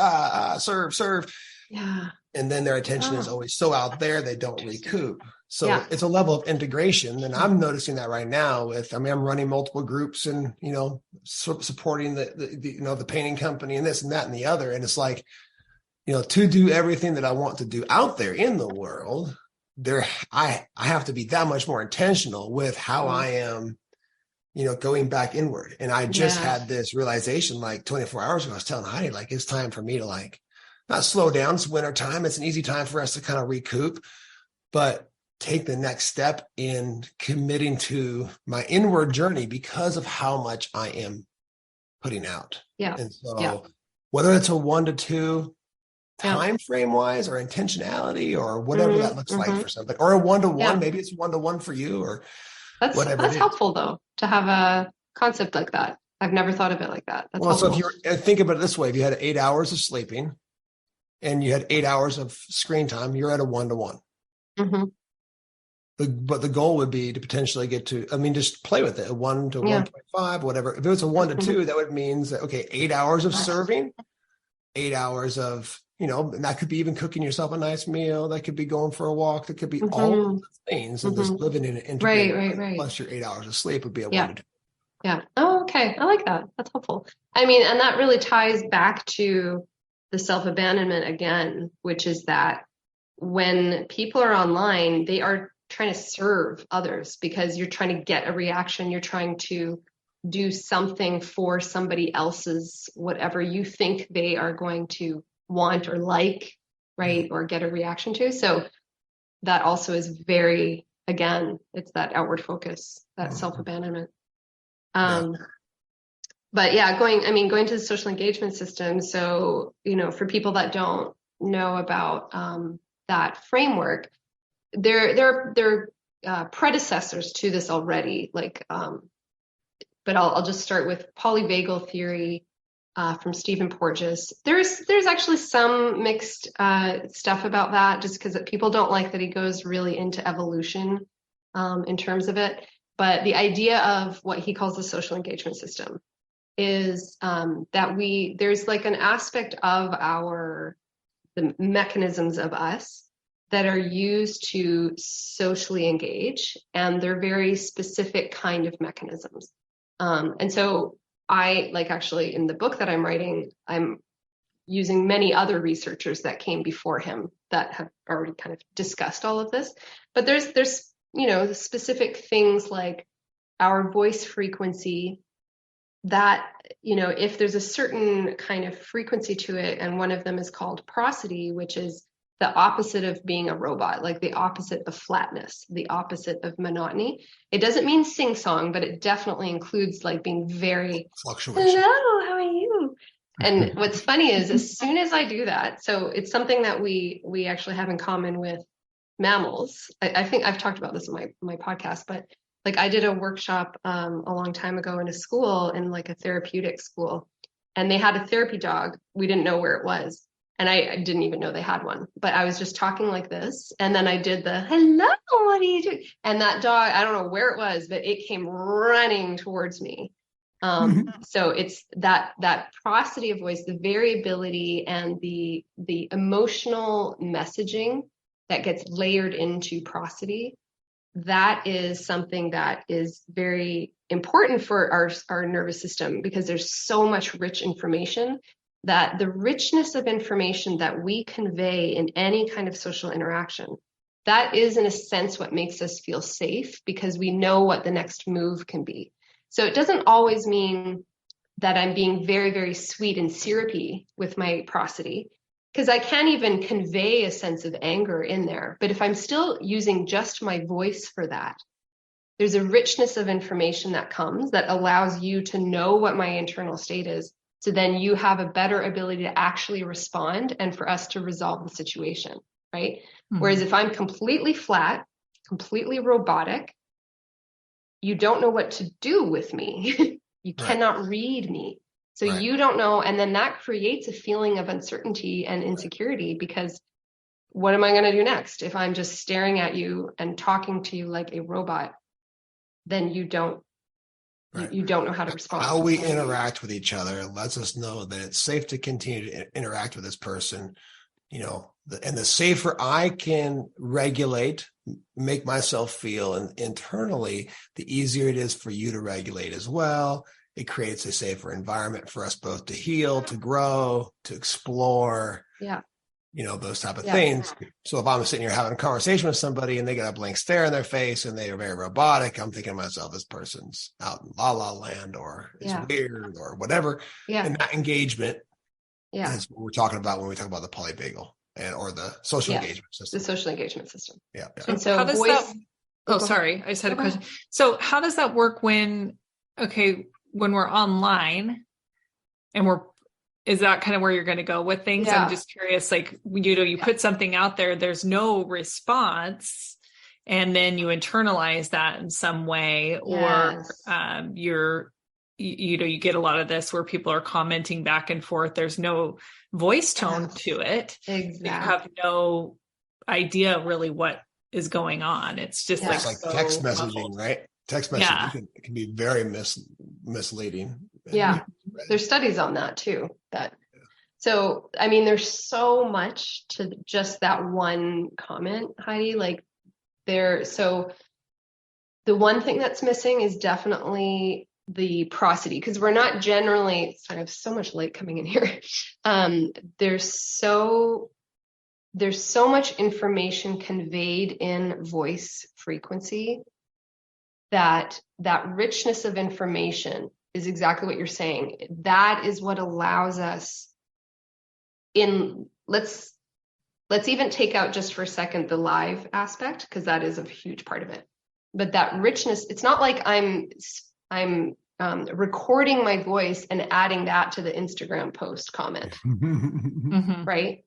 serve. Yeah. And then their attention is always so out there, they don't recoup. So it's a level of integration. And I'm noticing that right now I'm running multiple groups and, supporting the painting company and this and that and the other. And it's like, to do everything that I want to do out there in the world, I have to be that much more intentional with how I am, going back inward. And I just had this realization like 24 hours ago. I was telling Heidi, like, it's time for me to like not slow down. It's winter time. It's an easy time for us to kind of recoup, but take the next step in committing to my inward journey because of how much I am putting out. Yeah. And so whether it's a 1 to 2 time frame wise or intentionality or whatever that looks like for somebody, or a 1-to-1, maybe it's 1-to-1 for you or whatever. That's helpful though, to have a concept like that. I've never thought of it like that. That's helpful. So if think about it this way, if you had 8 hours of sleeping and you had 8 hours of screen time, you're at a 1-to-1. But the goal would be to potentially get to, just play with it, a 1 to 1.5, whatever. If it was a 1 to 2, that would mean that, 8 hours of serving, 8 hours of, and that could be even cooking yourself a nice meal. That could be going for a walk. That could be all of the things and just living in an integrated right. plus your 8 hours of sleep would be a 1 to 2. Yeah. Oh, okay. I like that. That's helpful. And that really ties back to the self-abandonment again, which is that when people are online, they are trying to serve others because you're trying to get a reaction. You're trying to do something for somebody else's, whatever you think they are going to want or like, right? Or get a reaction to. So that also is very, again, it's that outward focus, that self-abandonment. But going to the social engagement system. So, for people that don't know about that framework, there are predecessors to this already, but I'll just start with polyvagal theory from Stephen Porges. There's actually some mixed stuff about that, just because people don't like that he goes really into evolution in terms of it. But the idea of what he calls the social engagement system is that there's like an aspect of the mechanisms of us that are used to socially engage, and they're very specific kind of mechanisms. And so actually in the book that I'm writing, I'm using many other researchers that came before him that have already kind of discussed all of this. But there's specific things like our voice frequency that, if there's a certain kind of frequency to it, and one of them is called prosody, which is the opposite of being a robot, like the opposite of flatness, the opposite of monotony. It doesn't mean sing-song, but it definitely includes like being very fluctuation. Hello, how are you? And what's funny is as soon as I do that, so it's something that we actually have in common with mammals. I think I've talked about this in my podcast, but like I did a workshop a long time ago in a school, in like a therapeutic school. and they had a therapy dog. We didn't know where it was. And I didn't even know they had one, but I was just talking like this. And then I did the, hello, what are you doing? And that dog, I don't know where it was, but it came running towards me. So it's that prosody of voice, the variability, and the emotional messaging that gets layered into prosody. That is something that is very important for our nervous system, because there's so much rich information, that the richness of information that we convey in any kind of social interaction, that is in a sense what makes us feel safe, because we know what the next move can be. So it doesn't always mean that I'm being very, very sweet and syrupy with my prosody, because I can't even convey a sense of anger in there. But if I'm still using just my voice for that, there's a richness of information that comes that allows you to know what my internal state is. So then you have a better ability to actually respond and for us to resolve the situation, right? Mm-hmm. Whereas if I'm completely flat, completely robotic, you don't know what to do with me. You cannot read me. So you don't know. And then that creates a feeling of uncertainty and insecurity, because what am I going to do next? If I'm just staring at you and talking to you like a robot, then you don't know how to respond. How we interact with each other lets us know that it's safe to continue to interact with this person, and the safer I can regulate, make myself feel internally, the easier it is for you to regulate as well. It creates a safer environment for us both to heal, to grow, to explore. Yeah. Those type of things. So if I'm sitting here having a conversation with somebody and they got a blank stare in their face and they are very robotic, I'm thinking to myself, this person's out in la la land, or it's weird, or whatever. Yeah. And that engagement is what we're talking about when we talk about the polyvagal or the social engagement system. The social engagement system. Yeah. And so how does that? Oh, sorry. I just had a question. So how does that work when we're online and is that kind of where you're going to go with things? Yeah. I'm just curious, you put something out there, there's no response, and then you internalize that in some way, or you get a lot of this where people are commenting back and forth. There's no voice tone to it. Exactly. You have no idea really what is going on. It's just it's like text messaging, right? Text messaging can be very misleading. Yeah. There's studies on that too. So, I mean, there's so much to just that one comment, Heidi. So the one thing that's missing is definitely the prosody, because we're not generally, sorry, I have so much light coming in here. There's so much information conveyed in voice frequency that richness of information is exactly what you're saying. That is what allows us let's even take out just for a second the live aspect, because that is a huge part of it. But that richness, it's not like I'm recording my voice and adding that to the Instagram post comment, mm-hmm. Right?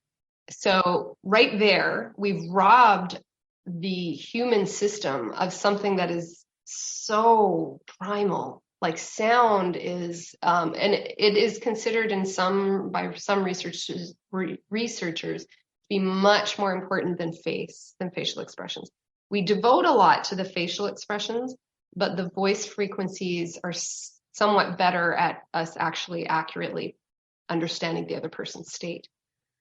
So right there, we've robbed the human system of something that is so primal. Like sound is, and it is considered by some researchers to be much more important than facial expressions. We devote a lot to the facial expressions, but the voice frequencies are somewhat better at us actually accurately understanding the other person's state.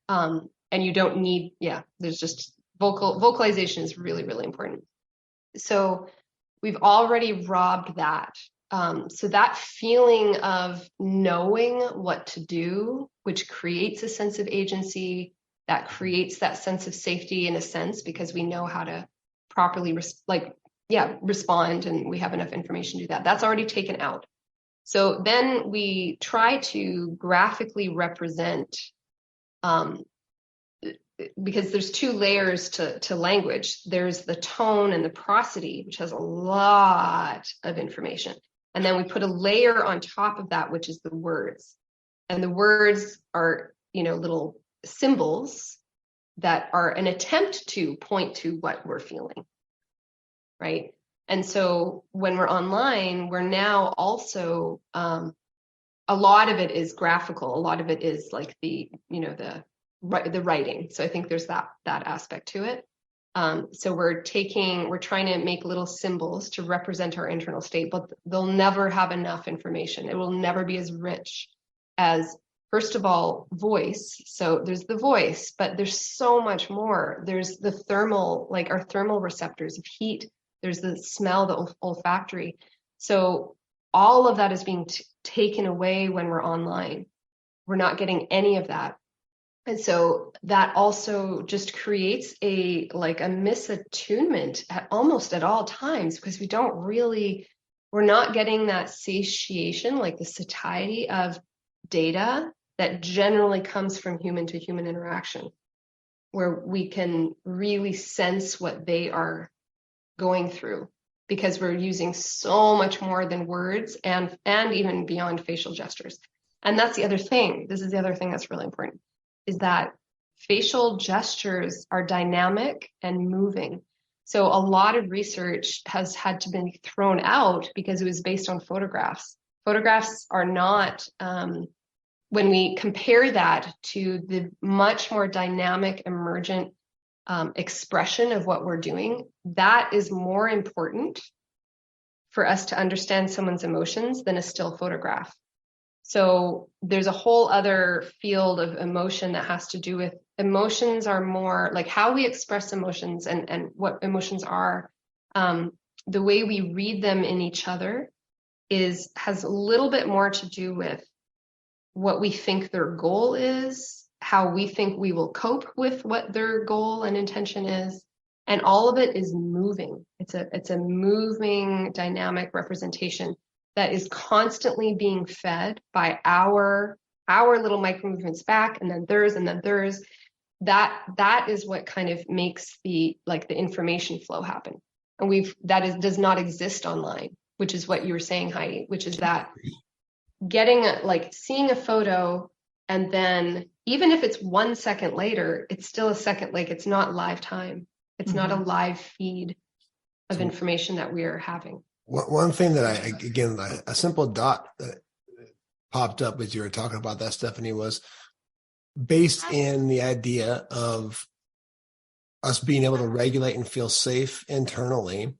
And you don't need, there's just vocalization is really, really important. So we've already robbed that. So that feeling of knowing what to do, which creates a sense of agency, that creates that sense of safety in a sense, because we know how to properly respond, and we have enough information to do that. That's already taken out. So then we try to graphically represent, because there's two layers to language. There's the tone and the prosody, which has a lot of information. And then we put a layer on top of that, which is the words. And the words are, little symbols that are an attempt to point to what we're feeling, right? And so when we're online, we're now also a lot of it is graphical. A lot of it is like the writing. So I think there's that aspect to it. So we're trying to make little symbols to represent our internal state, but they'll never have enough information. It will never be as rich as, first of all, voice. So there's the voice, but there's so much more. There's the thermal, like our thermal receptors of heat. There's the smell, the olfactory. So all of that is being taken away when we're online. We're not getting any of that. And so that also just creates a misattunement almost at all times, because we're not getting that satiation, like the satiety of data that generally comes from human to human interaction, where we can really sense what they are going through, because we're using so much more than words and even beyond facial gestures. And that's the other thing. This is the other thing that's really important, is that facial gestures are dynamic and moving. So a lot of research has had to be thrown out because it was based on photographs. Photographs are not, when we compare that to the much more dynamic, emergent expression of what we're doing, that is more important for us to understand someone's emotions than a still photograph. So there's a whole other field of emotion that has to do with emotions are more like how we express emotions and what emotions are. The way we read them in each other has a little bit more to do with what we think their goal is, how we think we will cope with what their goal and intention is. And all of it is moving. It's a moving, dynamic representation that is constantly being fed by our little micro movements back, and then theirs, and then theirs. That is what kind of makes the information flow happen. And does not exist online, which is what you were saying, Heidi, which is that seeing a photo, and then even if it's 1 second later, it's still a second, it's not live time. It's not a live feed of information that we are having. One thing that a simple dot that popped up as you were talking about that, Stefanie, was based in the idea of us being able to regulate and feel safe internally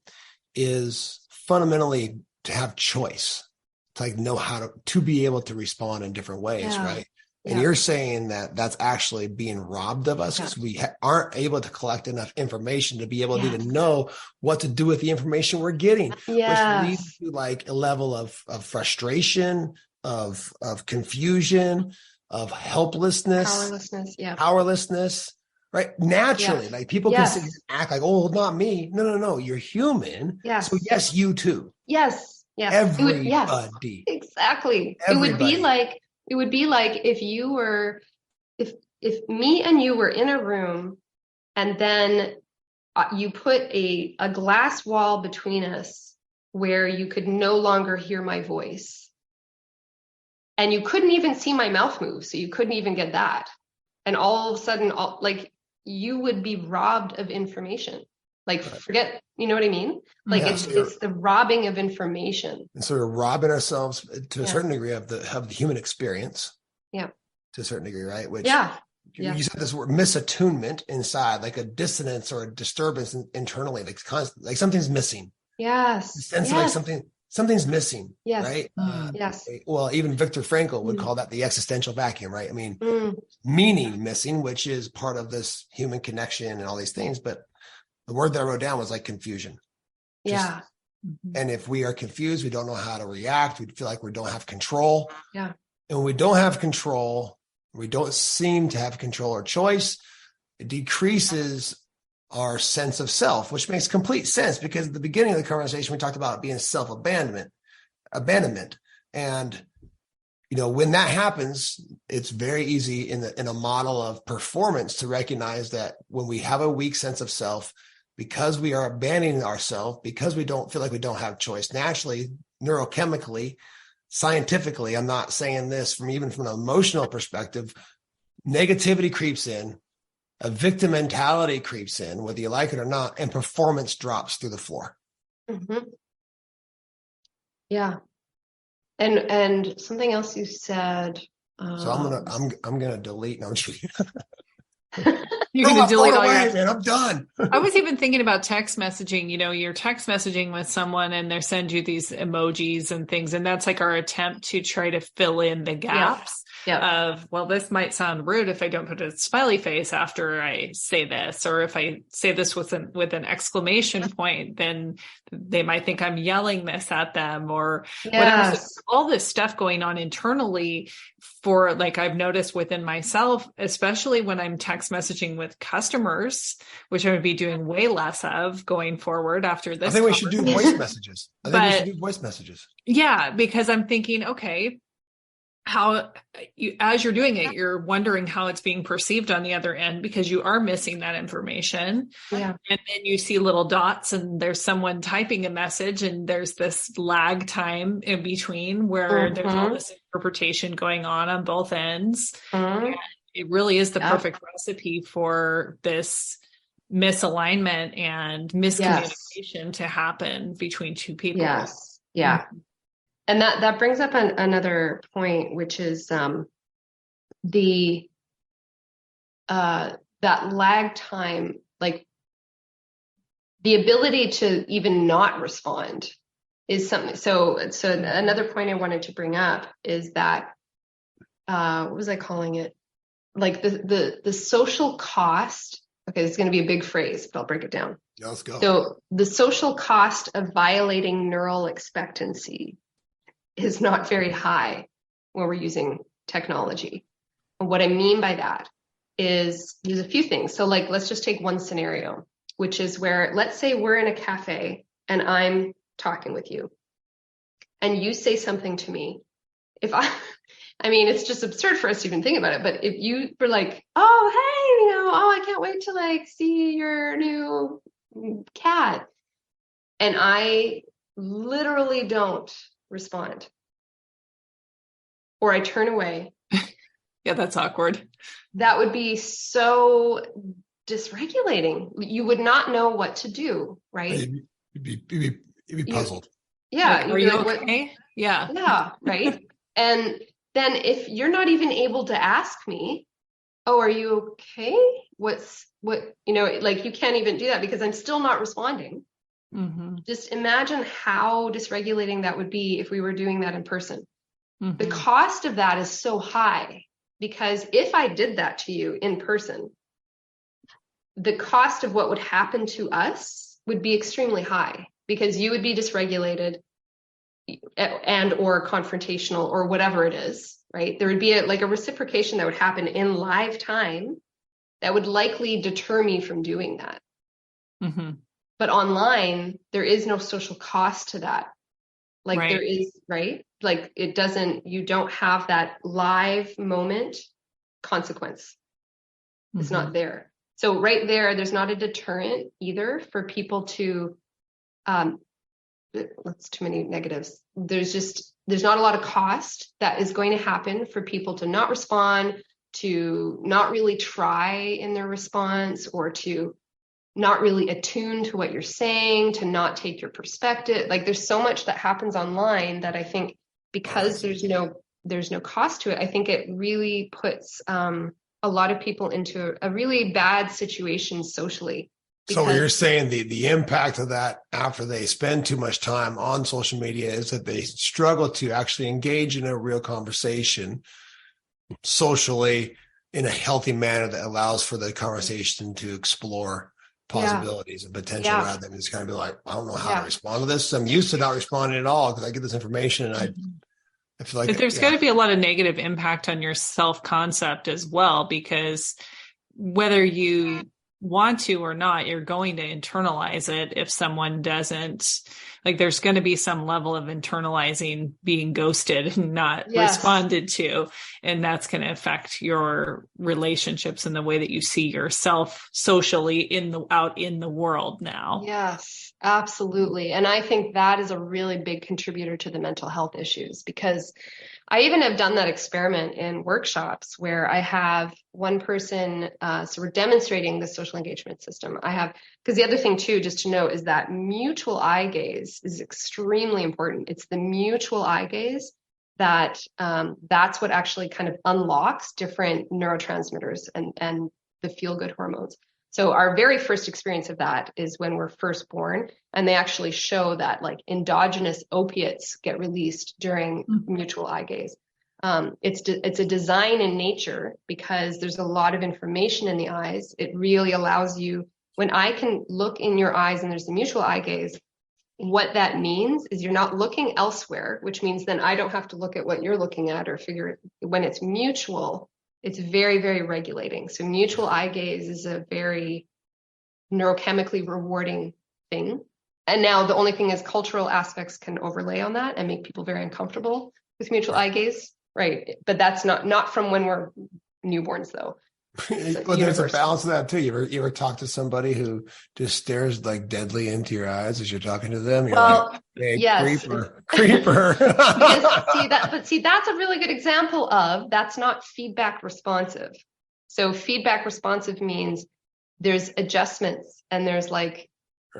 is fundamentally to have choice, to know how to be able to respond in different ways, right? And you're saying that that's actually being robbed of us because we aren't able to collect enough information to be able to even know what to do with the information we're getting, which leads to a level of frustration, of confusion, of helplessness, powerlessness, right? Naturally, people can sit and act like, oh, not me. No, you're human. Yes. So yes, you too. Yes. Everybody. Exactly. Everybody. It would be like if me and you were in a room, and then you put a glass wall between us where you could no longer hear my voice, and you couldn't even see my mouth move, so you couldn't even get that. And all of a sudden, you would be robbed of information. Forget, you know what I mean? It's the robbing of information. And so we're robbing ourselves to a certain degree of the human experience. Yeah. To a certain degree, right? Which you said this word misattunement inside, like a dissonance or a disturbance internally, like something's missing. Yes. The sense of something's missing. Yes. Right? Yes. Well, even Viktor Frankl would call that the existential vacuum, right? I mean, meaning missing, which is part of this human connection and all these things, but the word that I wrote down was confusion. And if we are confused, we don't know how to react. We feel like we don't have control. Yeah. And when we don't have control, we don't seem to have control or choice, it decreases our sense of self, which makes complete sense because at the beginning of the conversation, we talked about being abandonment. And, when that happens, it's very easy in a model of performance to recognize that when we have a weak sense of self, because we are abandoning ourselves, because we don't feel like we don't have choice, naturally, neurochemically, scientifically, I'm not saying this from an emotional perspective, negativity creeps in, a victim mentality creeps in, whether you like it or not, and performance drops through the floor. Mm-hmm. Yeah. And something else you said. So I'm gonna delete. No, I'm just kidding. You're Throw going my to delete phone all away, your. man. I'm done. I was even thinking about text messaging. You're text messaging with someone and they send you these emojis and things. And that's like our attempt to try to fill in the gaps of, well, this might sound rude if I don't put a smiley face after I say this, or if I say this with an exclamation point, then they might think I'm yelling this at them or whatever. So all this stuff going on internally for, like, I've noticed within myself, especially when I'm text messaging with customers, which I would be doing way less of going forward after this. I think we should do voice messages. Yeah, because I'm thinking, okay, as you're doing it, you're wondering how it's being perceived on the other end because you are missing that information. Yeah. And then you see little dots and there's someone typing a message and there's this lag time in between where there's all this interpretation going on both ends. And it really is the perfect recipe for this misalignment and miscommunication to happen between two people. Yes. Yeah. And that brings up another point, which is that lag time, like the ability to even not respond is something. So another point I wanted to bring up is that what was I calling it? Like the social cost. Okay, this is going to be a big phrase, but I'll break it down. Yeah, let's go. So the social cost of violating neural expectancy is not very high when we're using technology. And what I mean by that is there's a few things. So like, let's just take one scenario, which is where, let's say we're in a cafe and I'm talking with you and you say something to me. I mean, it's just absurd for us to even think about it. But if you were like, oh, hey, I can't wait to like see your new cat. And I literally don't respond, or I turn away. Yeah, that's awkward. That would be so dysregulating. You would not know what to do, right? You'd be puzzled. Yeah. Like, are you like, okay? Yeah. Yeah, right. And then if you're not even able to ask me, oh, are you okay? Like you can't even do that because I'm still not responding. Mm-hmm. Just imagine how dysregulating that would be if we were doing that in person. Mm-hmm. The cost of that is so high because if I did that to you in person, the cost of what would happen to us would be extremely high because you would be dysregulated and or confrontational or whatever it is, right? There would be a reciprocation that would happen in live time that would likely deter me from doing that. Mm-hmm. But online, there is no social cost to that. Like right. There is, right? Like you don't have that live moment consequence. It's not there. So right there's not a deterrent either for people to, that's too many negatives. There's not a lot of cost that is going to happen for people to not respond, to not really try in their response, or to not really attune to what you're saying, to not take your perspective. Like there's so much that happens online that I think because there's no cost to it, I think it really puts a lot of people into a really bad situation socially. So you're saying the impact of that after they spend too much time on social media is that they struggle to actually engage in a real conversation socially in a healthy manner that allows for the conversation to explore possibilities and potential rather than just kind of be like, I don't know how to respond to this. I'm used to not responding at all because I get this information and I feel like there's going to be a lot of negative impact on your self-concept as well, because whether you want to or not, you're going to internalize it if someone doesn't. Like there's going to be some level of internalizing being ghosted and not responded to, and that's going to affect your relationships and the way that you see yourself socially out in the world now. Yes, absolutely. And I think that is a really big contributor to the mental health issues, because I even have done that experiment in workshops where I have one person, so we're demonstrating the social engagement system. Because the other thing too, just to note, is that mutual eye gaze is extremely important. It's the mutual eye gaze that's what actually kind of unlocks different neurotransmitters and the feel-good hormones. So our very first experience of that is when we're first born, and they actually show that like endogenous opiates get released during mutual eye gaze. It's a design in nature because there's a lot of information in the eyes. It really allows you, when I can look in your eyes and there's a mutual eye gaze, what that means is you're not looking elsewhere, which means then I don't have to look at what you're looking at or figure. When it's mutual, it's very, very regulating. So mutual eye gaze is a very neurochemically rewarding thing. And now the only thing is cultural aspects can overlay on that and make people very uncomfortable with mutual eye gaze. Right. But that's not from when we're newborns, though. Well, there's a balance of that too. You ever talk to somebody who just stares like deadly into your eyes as you're talking to them? You're like, hey, yes. creeper. See, that's a really good example of that's not feedback responsive. So feedback responsive means there's adjustments and there's like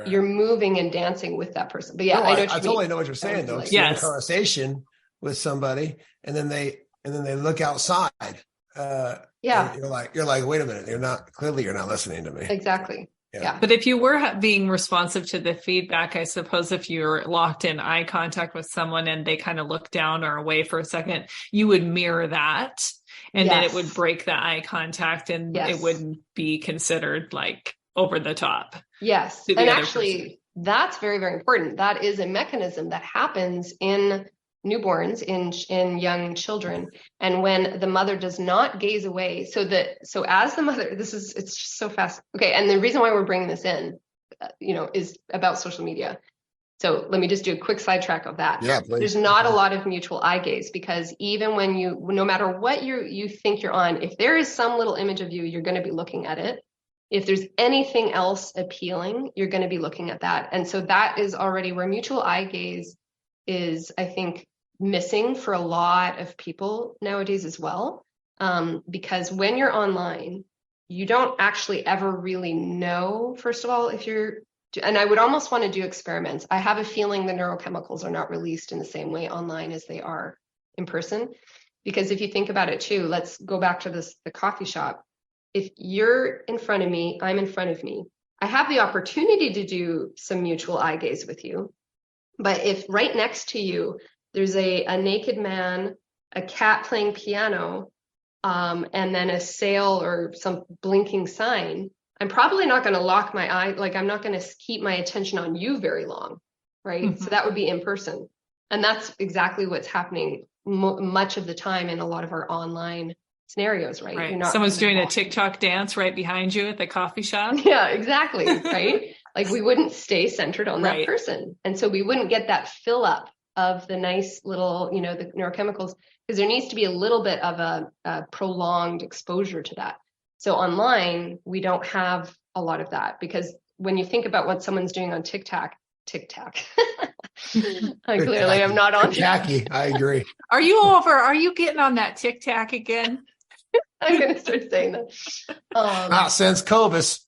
you're moving and dancing with that person. But yeah, I totally know what you're saying though. Like, you're in a conversation with somebody and then they look outside. You're like, wait a minute, you're not listening to me. Exactly. Yeah. But if you were being responsive to the feedback, I suppose if you're locked in eye contact with someone and they kind of look down or away for a second, you would mirror that and then it would break the eye contact and it wouldn't be considered like over the top. Yes. And actually that's very, very important. That is a mechanism that happens in newborns, in young children. And when the mother does not gaze away, so as the mother, it's just so fast. Okay. And the reason why we're bringing this in, is about social media. So let me just do a quick sidetrack of that. Yeah, please. There's not a lot of mutual eye gaze because even when no matter what you think you're on, if there is some little image of you, you're going to be looking at it. If there's anything else appealing, you're going to be looking at that. And so that is already where mutual eye gaze is, I think, missing for a lot of people nowadays as well. Because when you're online, you don't actually ever really know, first of all, and I would almost want to do experiments. I have a feeling the neurochemicals are not released in the same way online as they are in person. Because if you think about it too, let's go back to the coffee shop. If you're in front of me, I'm in front of me. I have the opportunity to do some mutual eye gaze with you. But if right next to you, there's a naked man, a cat playing piano, and then a sail or some blinking sign, I'm probably not going to lock my eye. Like I'm not going to keep my attention on you very long, right? Mm-hmm. So that would be in person. And that's exactly what's happening much of the time in a lot of our online scenarios, right? You're not Someone's doing a TikTok dance right behind you at the coffee shop. Yeah, exactly, right? Like we wouldn't stay centered on that person. And so we wouldn't get that fill up of the nice little, the neurochemicals, because there needs to be a little bit of a prolonged exposure to that. So online, we don't have a lot of that because when you think about what someone's doing on TikTok, I clearly am not on tacky. I agree. Are you getting on that TikTok again? I'm going to start saying that. Not since COVID.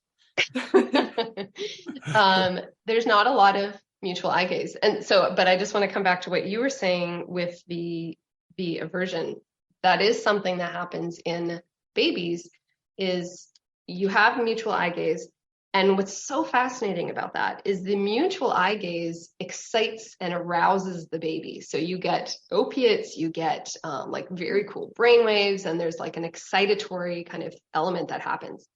There's not a lot of mutual eye gaze. And so, but I just want to come back to what you were saying with the aversion. That is something that happens in babies is you have mutual eye gaze. And what's so fascinating about that is the mutual eye gaze excites and arouses the baby. So you get opiates, you get like very cool brain waves, and there's like an excitatory kind of element that happens.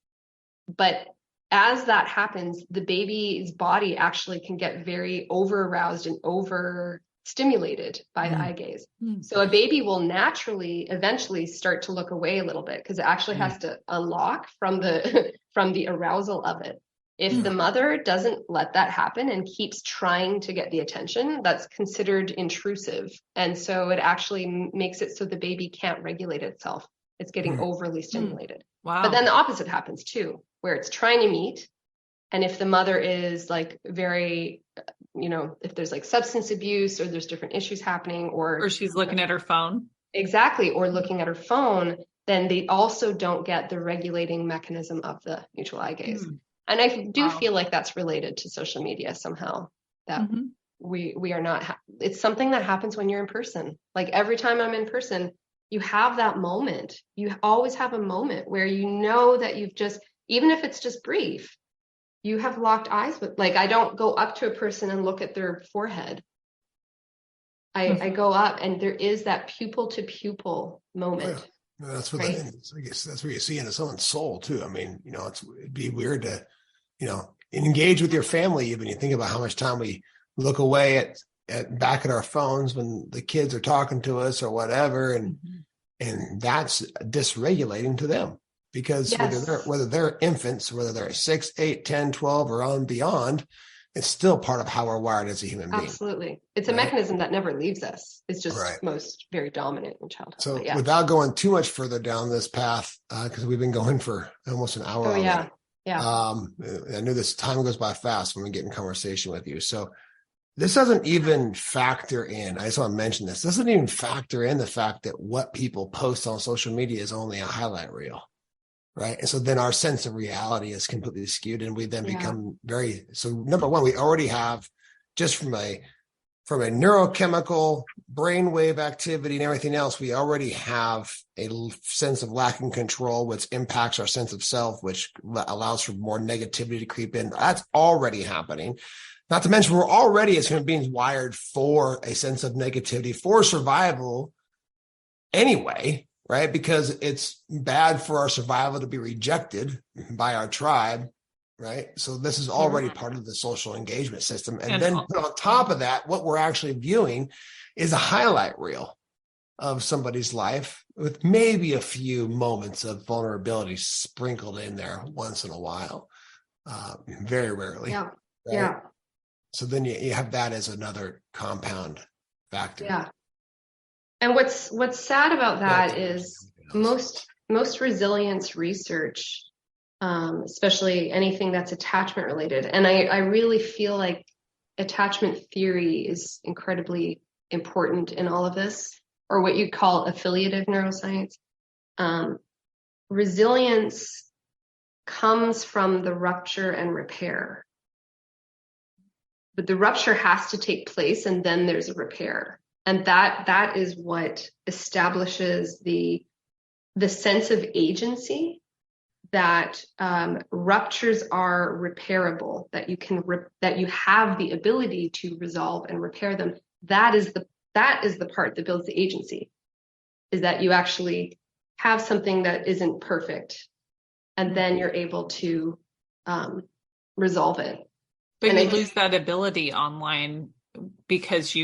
But as that happens, the baby's body actually can get very over-aroused and over-stimulated by the eye gaze. So a baby will naturally eventually start to look away a little bit because it actually has to unlock from the arousal of it. If the mother doesn't let that happen and keeps trying to get the attention, that's considered intrusive. And so it actually makes it so the baby can't regulate itself. It's getting overly stimulated. Wow. But then the opposite happens too, where it's trying to meet. And if the mother is like very, if there's like substance abuse or there's different issues happening or she's looking at her phone. Exactly. Or looking at her phone, then they also don't get the regulating mechanism of the mutual eye gaze. And I do feel like that's related to social media somehow. That we are not, it's something that happens when you're in person. Like every time I'm in person, you have that moment. You always have a moment where you know that you've just, even if it's just brief, you have locked eyes with, like, I don't go up to a person and look at their forehead. I go up and there is that pupil to pupil moment. Oh, yeah. That's what right? I guess that's what you see in someone's soul too. I mean, it'd be weird to, engage with your family. Even you think about how much time we look away at back at our phones when the kids are talking to us or whatever. And that's dysregulating to them because whether they're infants, whether they're 6, 8, 10, 12 or on beyond, it's still part of how we're wired as a human being. Absolutely. It's a mechanism that never leaves us. It's just most very dominant in childhood. So without going too much further down this path, because we've been going for almost an hour. Yeah. I knew this time goes by fast when we get in conversation with you. So this doesn't even factor in, I just want to mention this doesn't even factor in the fact that what people post on social media is only a highlight reel. Right. And so then our sense of reality is completely skewed and we then become so number one, we already have just from a neurochemical brainwave activity and everything else, we already have a sense of lacking control, which impacts our sense of self, which allows for more negativity to creep in. That's already happening. Not to mention we're already as human beings wired for a sense of negativity for survival anyway. Right? Because it's bad for our survival to be rejected by our tribe. Right? So this is already part of the social engagement system. And then on top of that, what we're actually viewing is a highlight reel of somebody's life with maybe a few moments of vulnerability sprinkled in there once in a while. Very rarely. Yeah. Right? Yeah. So then you have that as another compound factor. Yeah. And what's sad about that is most resilience research, especially anything that's attachment related. And I really feel like attachment theory is incredibly important in all of this, or what you call affiliative neuroscience. Resilience comes from the rupture and repair. But the rupture has to take place and then there's a repair. And that is what establishes the sense of agency that ruptures are repairable, that you have the ability to resolve and repair them. That is the part that builds the agency, is that you actually have something that isn't perfect, and then you're able to resolve it. But you lose that ability online because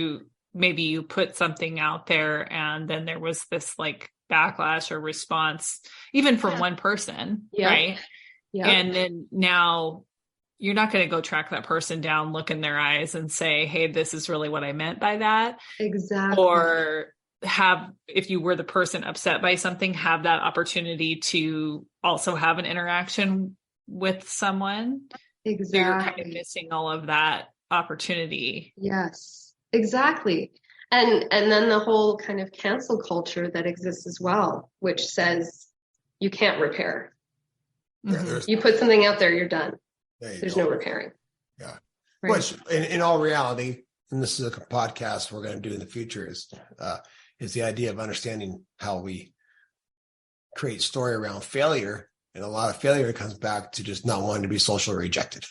maybe you put something out there and then there was this like backlash or response, even from one person, right? Yeah. And then now you're not going to go track that person down, look in their eyes and say, hey, this is really what I meant by that. Exactly. Or if you were the person upset by something, have that opportunity to also have an interaction with someone. Exactly. So you're kind of missing all of that opportunity. Yes. Exactly. And then the whole kind of cancel culture that exists as well, which says you can't repair. Yeah, you put something out there, you're done. There's no repairing. Yeah. Right. Which in all reality, and this is a podcast we're going to do in the future, is the idea of understanding how we create story around failure. And a lot of failure comes back to just not wanting to be socially rejected,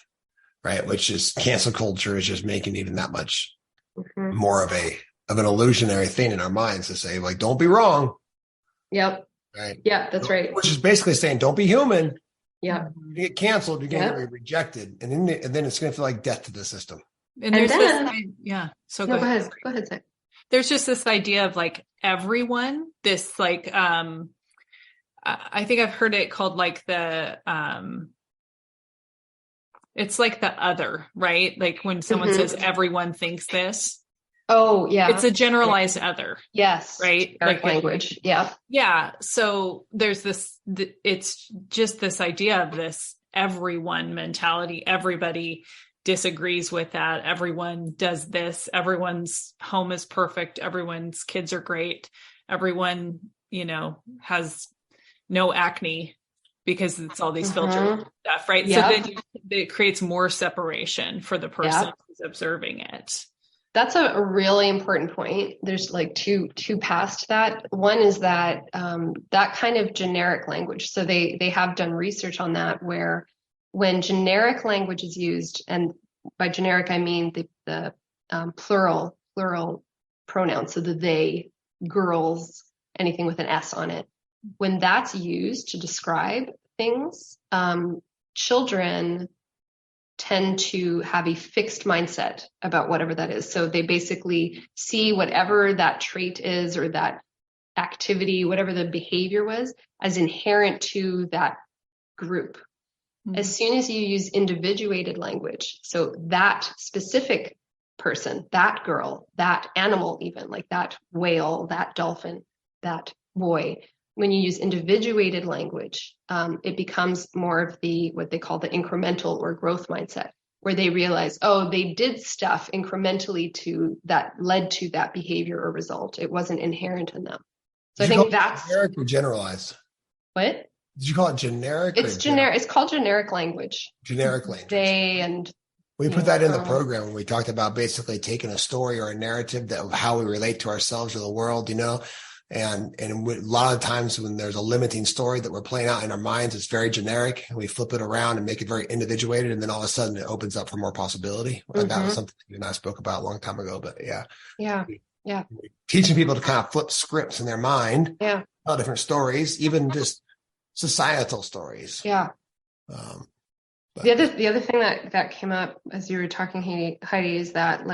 right? Which is cancel culture is just making even that much more of an illusionary thing in our minds to say, like, don't be wrong. Yep. Right. Yeah, that's right. Which is basically saying, don't be human. Yeah. You get canceled, you're going to be rejected. And then it's going to feel like death to the system. And there's So go ahead. Go ahead, Zach. There's just this idea of like everyone, this like, I think I've heard it called like the, it's like the other, right? Like when someone says everyone thinks this. Oh, yeah. It's a generalized other. Yes. Right? Like language. Yeah. Yeah. So there's this, it's just this idea of this everyone mentality. Everybody disagrees with that. Everyone does this. Everyone's home is perfect. Everyone's kids are great. Everyone, has no acne because it's all these filtered stuff, right? Yep. So then it creates more separation for the person who's observing it. That's a really important point. There's like two past that. One is that that kind of generic language. So they have done research on that, where when generic language is used, and by generic I mean the plural pronouns, so the they, girls, anything with an S on it. When that's used to describe things, children tend to have a fixed mindset about whatever that is. So they basically see whatever that trait is or that activity, whatever the behavior was, as inherent to that group. Mm-hmm. As soon as you use individuated language, so that specific person, that girl, that animal, even like that whale, that dolphin, that boy, when you use individuated language, it becomes more of what they call the incremental or growth mindset, where they realize, oh, they did stuff incrementally that led to that behavior or result. It wasn't inherent in them. So I think that's generic or generalized. What? Did you call it generic? It's generic. It's called generic language. Generic language. They and we put that in the program when we talked about basically taking a story or a narrative of how we relate to ourselves or the world, And a lot of times when there's a limiting story that we're playing out in our minds, it's very generic, and we flip it around and make it very individuated. And then all of a sudden it opens up for more possibility. Mm-hmm. That was something you and I spoke about a long time ago, but yeah. Teaching people to kind of flip scripts in their mind. Yeah. All different stories, even just societal stories. Yeah. The other thing that came up as you were talking, Heidi, is that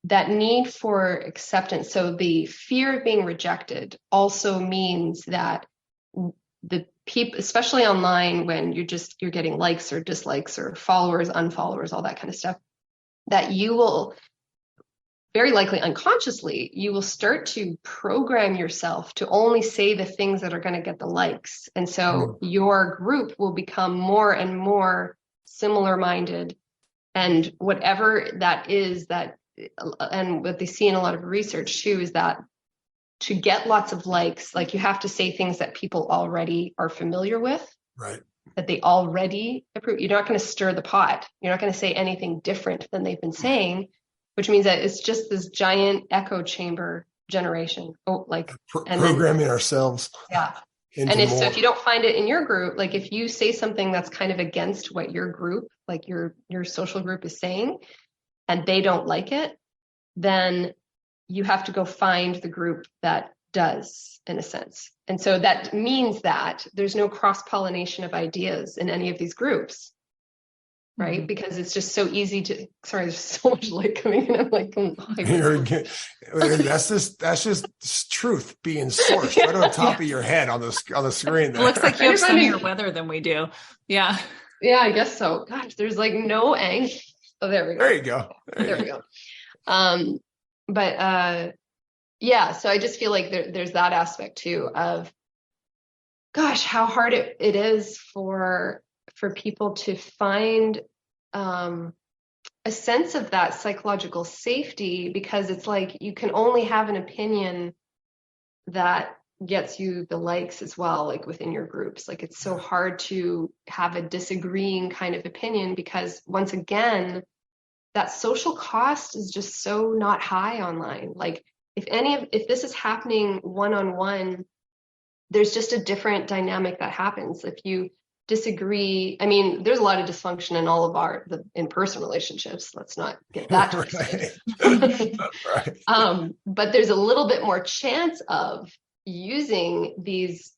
that need for acceptance. So the fear of being rejected also means that the people, especially online, when you're getting likes or dislikes or followers, unfollowers, all that kind of stuff, that you will very likely unconsciously, you will start to program yourself to only say the things that are going to get the likes. And so your group will become more and more similar minded, and whatever that is, and what they see in a lot of research too, is that to get lots of likes, like you have to say things that people already are familiar with, right? That they already approve. You're not going to stir the pot. You're not going to say anything different than they've been saying, which means that it's just this giant echo chamber generation. Programming ourselves. Yeah. And if you don't find it in your group, like if you say something that's kind of against what your group, like your social group is saying, and they don't like it, then you have to go find the group that does, in a sense. And so that means that there's no cross-pollination of ideas in any of these groups, right? Mm-hmm. Because it's just so easy there's so much light coming in. I'm like, that's just truth being sourced right on the top of your head on the screen there. It looks like you have sunnier weather than we do. Yeah. Yeah, I guess so. Gosh, there's like no angle. Oh, there we go. There you go. There we go. So I just feel like there's that aspect too of, gosh, how hard it is for people to find a sense of that psychological safety, because it's like you can only have an opinion that gets you the likes as well, like within your groups. Like it's so hard to have a disagreeing kind of opinion, because once again, that social cost is just so not high online. Like if this is happening one-on-one, there's just a different dynamic that happens. If you disagree, I mean, there's a lot of dysfunction in all of the in-person relationships. Let's not get that twisted. Right. But there's a little bit more chance of using these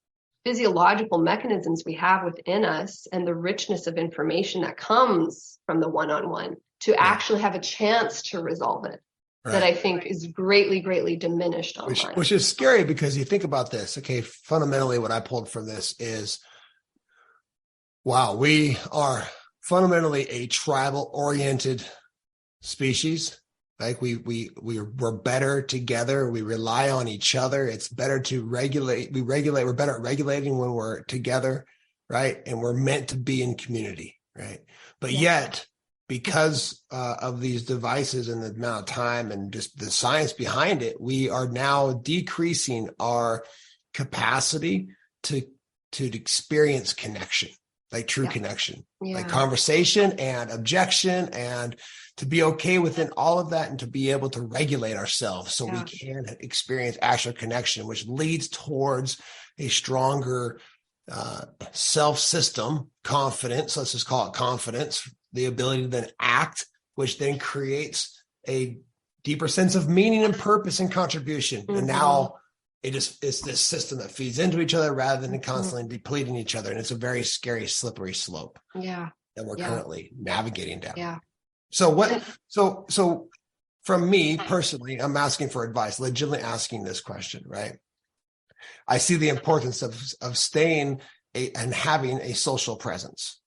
physiological mechanisms we have within us and the richness of information that comes from the one-on-one to actually have a chance to resolve it. Right. That I think is greatly, greatly diminished online. Which is scary, because you think about this. Okay, fundamentally what I pulled from this is, wow, we are fundamentally a tribal-oriented species. Like we're better together. We rely on each other. It's better to regulate. We're better at regulating when we're together, right? And we're meant to be in community, right? But yet, because of these devices and the amount of time and just the science behind it, we are now decreasing our capacity to experience connection. like true connection, like Yeah. conversation and objection, and to be okay within all of that and to be able to regulate ourselves so we can experience actual connection, which leads towards a stronger self-system, confidence. Let's just call it confidence, the ability to then act, which then creates a deeper sense of meaning and purpose and contribution. And now it's this system that feeds into each other rather than constantly depleting each other. And it's a very scary, slippery slope that we're currently navigating down. Yeah. So from me personally, I'm asking for advice, legitimately asking this question, right? I see the importance of staying and having a social presence,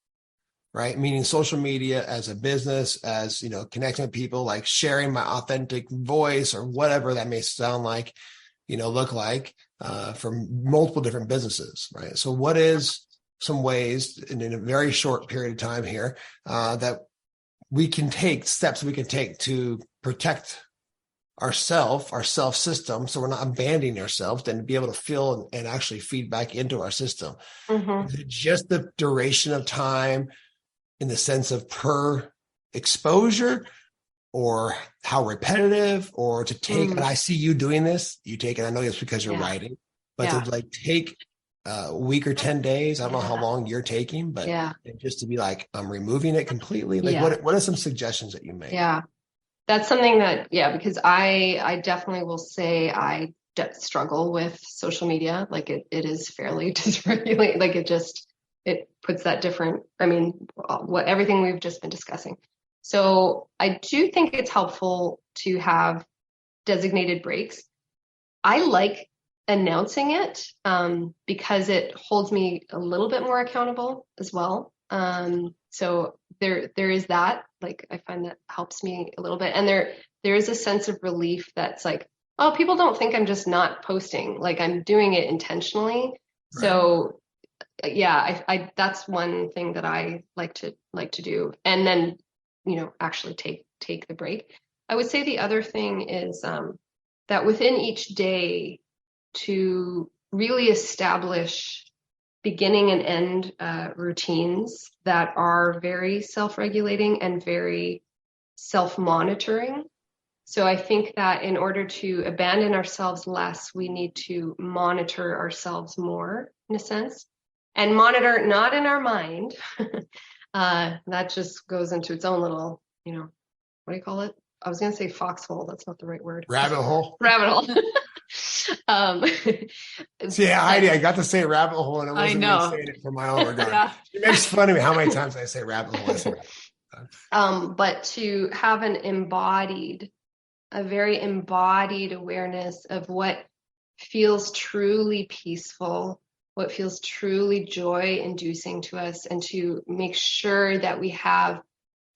right? Meaning social media as a business, as, connecting with people, like sharing my authentic voice or whatever that may sound like, look like from multiple different businesses, right? So what is some ways in a very short period of time here that we can take steps we can take to protect our self system, so we're not abandoning ourselves, and to be able to feel and actually feed back into our system? Is it just the duration of time in the sense of per exposure, or how repetitive, or to take, and I see you doing this, you take it, I know it's because you're writing, but to take a week or 10 days, I don't know how long you're taking, but just to be like, I'm removing it completely. Like what are some suggestions that you make? Yeah. That's something that, because I definitely will say I struggle with social media. Like it is fairly dysregulated. Like it puts that different, everything we've just been discussing. So I do think it's helpful to have designated breaks. I like announcing it because it holds me a little bit more accountable as well. So there is that, like, I find that helps me a little bit. And there is a sense of relief that's like, oh, people don't think I'm just not posting, like I'm doing it intentionally. Right. So I that's one thing that I like to do. And then, actually take the break. I would say the other thing is that within each day to really establish beginning and end routines that are very self-regulating and very self-monitoring. So I think that in order to abandon ourselves less, we need to monitor ourselves more, in a sense, and monitor not in our mind. That just goes into its own little, what do you call it? I was going to say foxhole. That's not the right word. Rabbit hole. Rabbit hole. See, Heidi, I got to say rabbit hole, and it wasn't me saying it for my own regard. It makes fun of me how many times I say rabbit hole. But to have a very embodied awareness of what feels truly peaceful, what feels truly joy-inducing to us, and to make sure that we have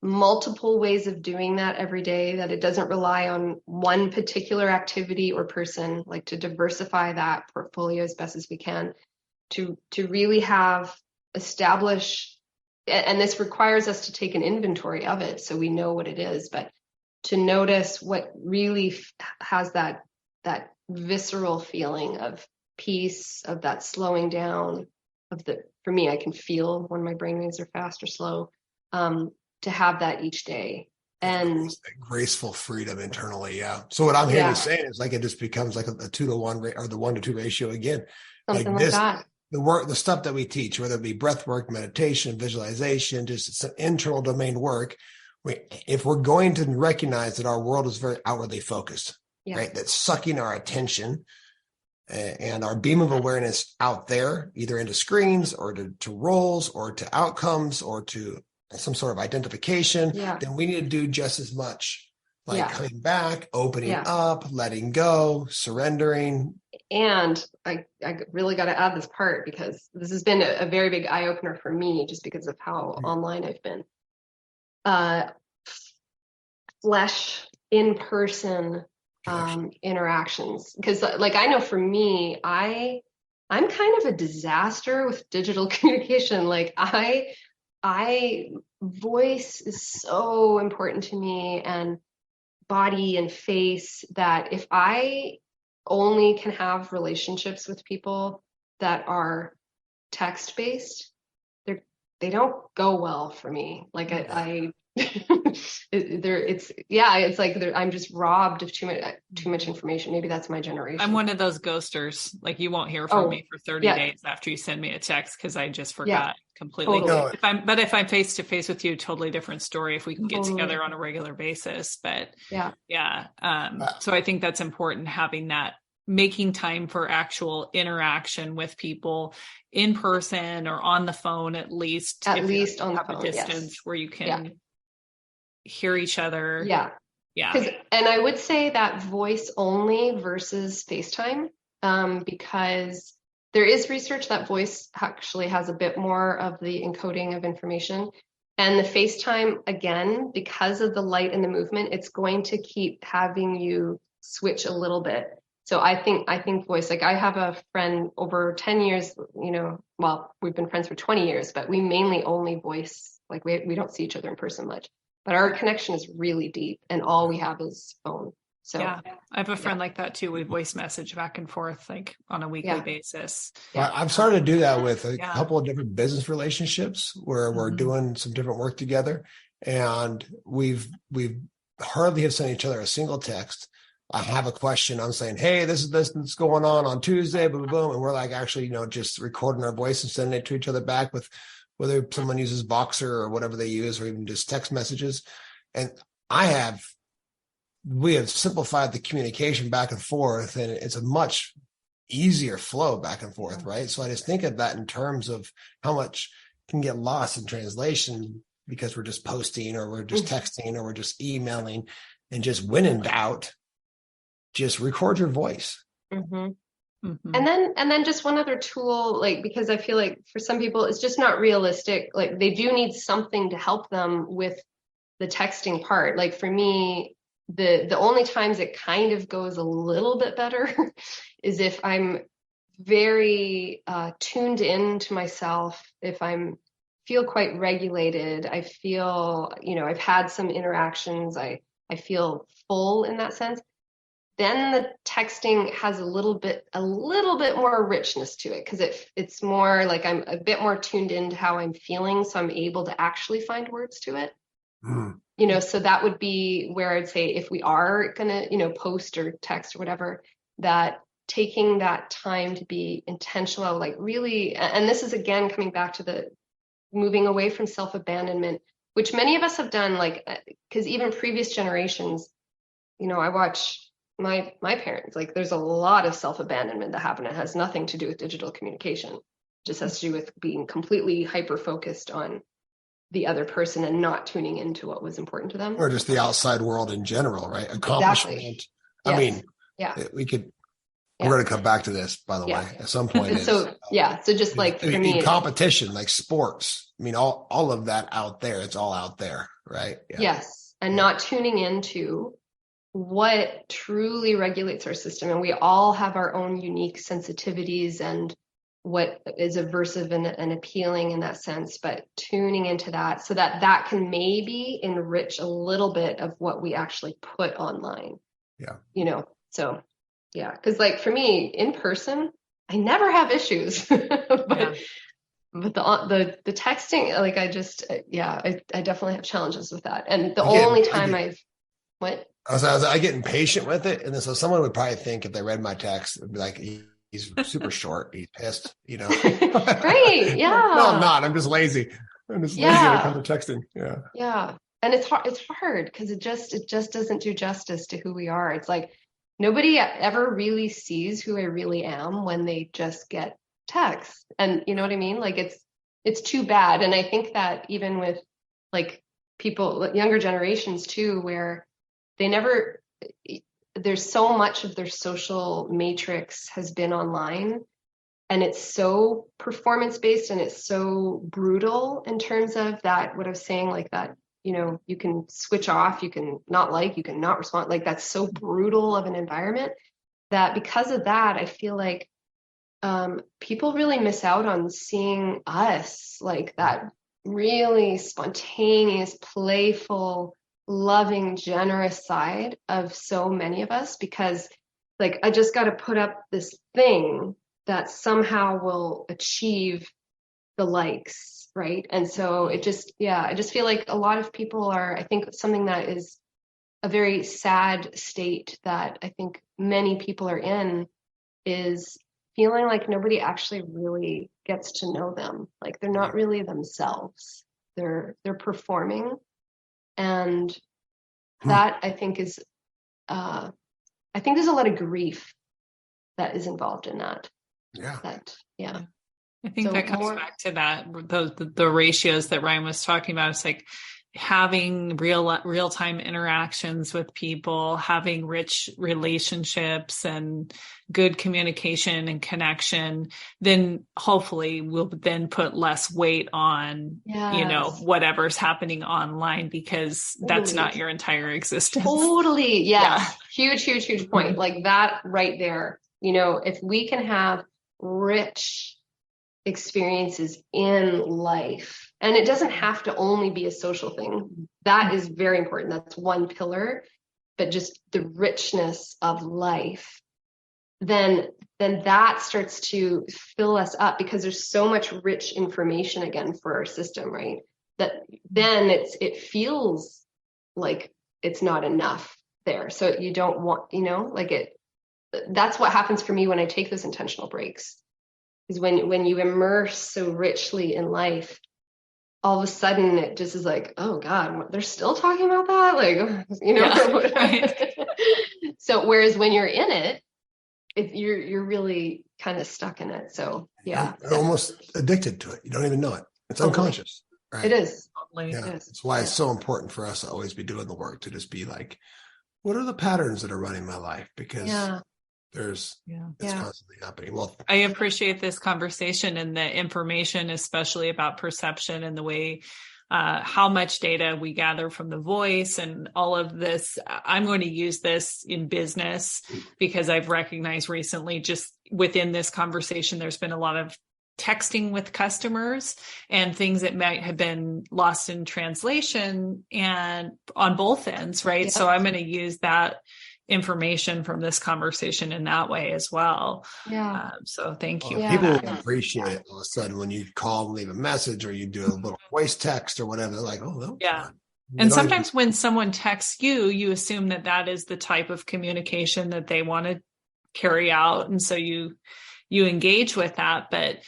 multiple ways of doing that every day, that it doesn't rely on one particular activity or person, like to diversify that portfolio as best as we can, to really establish, and this requires us to take an inventory of it so we know what it is, but to notice what really has that visceral feeling of peace, of that slowing down, for me, I can feel when my brainwaves are fast or slow, to have that each day. And graceful freedom internally. Yeah. So what I'm hearing you saying is like, it just becomes like a 2-to-1 or the 1-to-2 ratio again. Something like that. The stuff that we teach, whether it be breath work, meditation, visualization, just some internal domain work. If we're going to recognize that our world is very outwardly focused, right? That's sucking our attention and our beam of awareness out there, either into screens or to roles or to outcomes or to some sort of identification, then we need to do just as much, like coming back, opening up, letting go, surrendering. And I really got to add this part, because this has been a very big eye-opener for me, just because of how online I've been. Flesh, in-person interactions. Because like, I know for me, I'm kind of a disaster with digital communication. Like voice is so important to me, and body and face, that if I only can have relationships with people that are text-based, they don't go well for me. Like it's like I'm just robbed of too much information. Maybe that's my generation. I'm one of those ghosters. Like, you won't hear from me for 30 days after you send me a text because I just forgot completely. Totally. If I'm face to face with you, totally different story if we can get together on a regular basis. But so I think that's important, having that, making time for actual interaction with people in person or on the phone, at least on the phone, a distance where you can hear each other. And I would say that voice only versus FaceTime, because there is research that voice actually has a bit more of the encoding of information, and the FaceTime, again, because of the light and the movement, it's going to keep having you switch a little bit. So I think voice, like I have a friend over 10 years, well, we've been friends for 20 years, but we mainly only voice, like we don't see each other in person much, but our connection is really deep and all we have is phone. So I have a friend like that too. We voice message back and forth, like on a weekly basis. I've started to do that with a couple of different business relationships where we're doing some different work together, and we've hardly have sent each other a single text. I have a question. I'm saying, hey, this is that's going on Tuesday, boom, boom, boom. And we're like actually, just recording our voice and sending it to each other back with whether someone uses Boxer or whatever they use, or even just text messages. And we have simplified the communication back and forth, and it's a much easier flow back and forth, right? So I just think of that in terms of how much can get lost in translation because we're just posting or we're just texting or we're just emailing, and just when in doubt, just record your voice. And then just one other tool, like, because I feel like for some people, it's just not realistic. Like they do need something to help them with the texting part. Like for me, the only times it kind of goes a little bit better is if I'm very tuned in to myself, if feel quite regulated, I feel, I've had some interactions, I feel full in that sense. Then the texting has a little bit more richness to it, because it's more like I'm a bit more tuned into how I'm feeling, so I'm able to actually find words to it. So that would be where I'd say if we are gonna, post or text or whatever, that taking that time to be intentional, like really, and this is again coming back to the moving away from self-abandonment, which many of us have done, like, because even previous generations, I watch my parents, like there's a lot of self-abandonment that happened. It has nothing to do with digital communication. It just has to do with being completely hyper-focused on the other person and not tuning into what was important to them. Or just the outside world in general, right? Accomplishment. Exactly. I mean, we're going to come back to this, by the way, at some point. So just like for me, competition, like sports, I mean, all of that out there, it's all out there, right? Yes. And not tuning into what truly regulates our system. And we all have our own unique sensitivities and what is aversive and appealing in that sense, but tuning into that so that can maybe enrich a little bit of what we actually put online. So because like for me in person, I never have issues, but the texting, like I definitely have challenges with that. And the only time I get impatient with it. And then so someone would probably think if they read my text, it'd be like, he's super short. He's pissed, Right. Yeah. No, I'm not. I'm just lazy. I'm just lazy when it comes to texting. Yeah. Yeah. And it's hard because it just doesn't do justice to who we are. It's like nobody ever really sees who I really am when they just get text. And you know what I mean? Like it's too bad. And I think that even with like people, younger generations too, where there's so much of their social matrix has been online, and it's so performance based and it's so brutal in terms of that, what I was saying, like that, you can switch off, you can not you can not respond. Like that's so brutal of an environment that because of that, I feel like people really miss out on seeing us, like that really spontaneous, playful, loving, generous side of so many of us, because like I just got to put up this thing that somehow will achieve the likes, right? And so I just feel like a lot of people are, I think something that is a very sad state that I think many people are in is feeling like nobody actually really gets to know them. Like they're not really themselves. They're performing. And that I think is, I think there's a lot of grief that is involved in that. Yeah. I think that comes back to that, the ratios that Ryan was talking about. It's like having real-time interactions with people, having rich relationships and good communication and connection, then hopefully we'll then put less weight on, whatever's happening online, because that's not your entire existence. Totally. Yes. Yeah. Huge point. Like that right there. If we can have rich experiences in life, and it doesn't have to only be a social thing. That is very important. That's one pillar, but just the richness of life, then that starts to fill us up, because there's so much rich information again for our system, right? That then it feels like it's not enough there. So you don't want, that's what happens for me when I take those intentional breaks, is when you immerse so richly in life, all of a sudden it just is like, oh God, they're still talking about that? Right. So whereas when you're in it, you're really kind of stuck in it. So you're almost addicted to it. You don't even know it. It's unconscious. Right? It is. Yeah. That's why it's so important for us to always be doing the work, to just be like, what are the patterns that are running my life? Because it's constantly happening. Well, I appreciate this conversation and the information, especially about perception and the way, how much data we gather from the voice and all of this. I'm going to use this in business because I've recognized recently, just within this conversation, there's been a lot of texting with customers and things that might have been lost in translation and on both ends, right? Yeah. So I'm going to use that information from this conversation in that way as well. Yeah. So thank you. People appreciate it all of a sudden when you call and leave a message, or you do a little voice text or whatever. They're like, oh, no. Yeah. And sometimes when someone texts you, you assume that is the type of communication that they want to carry out. And so you engage with that, but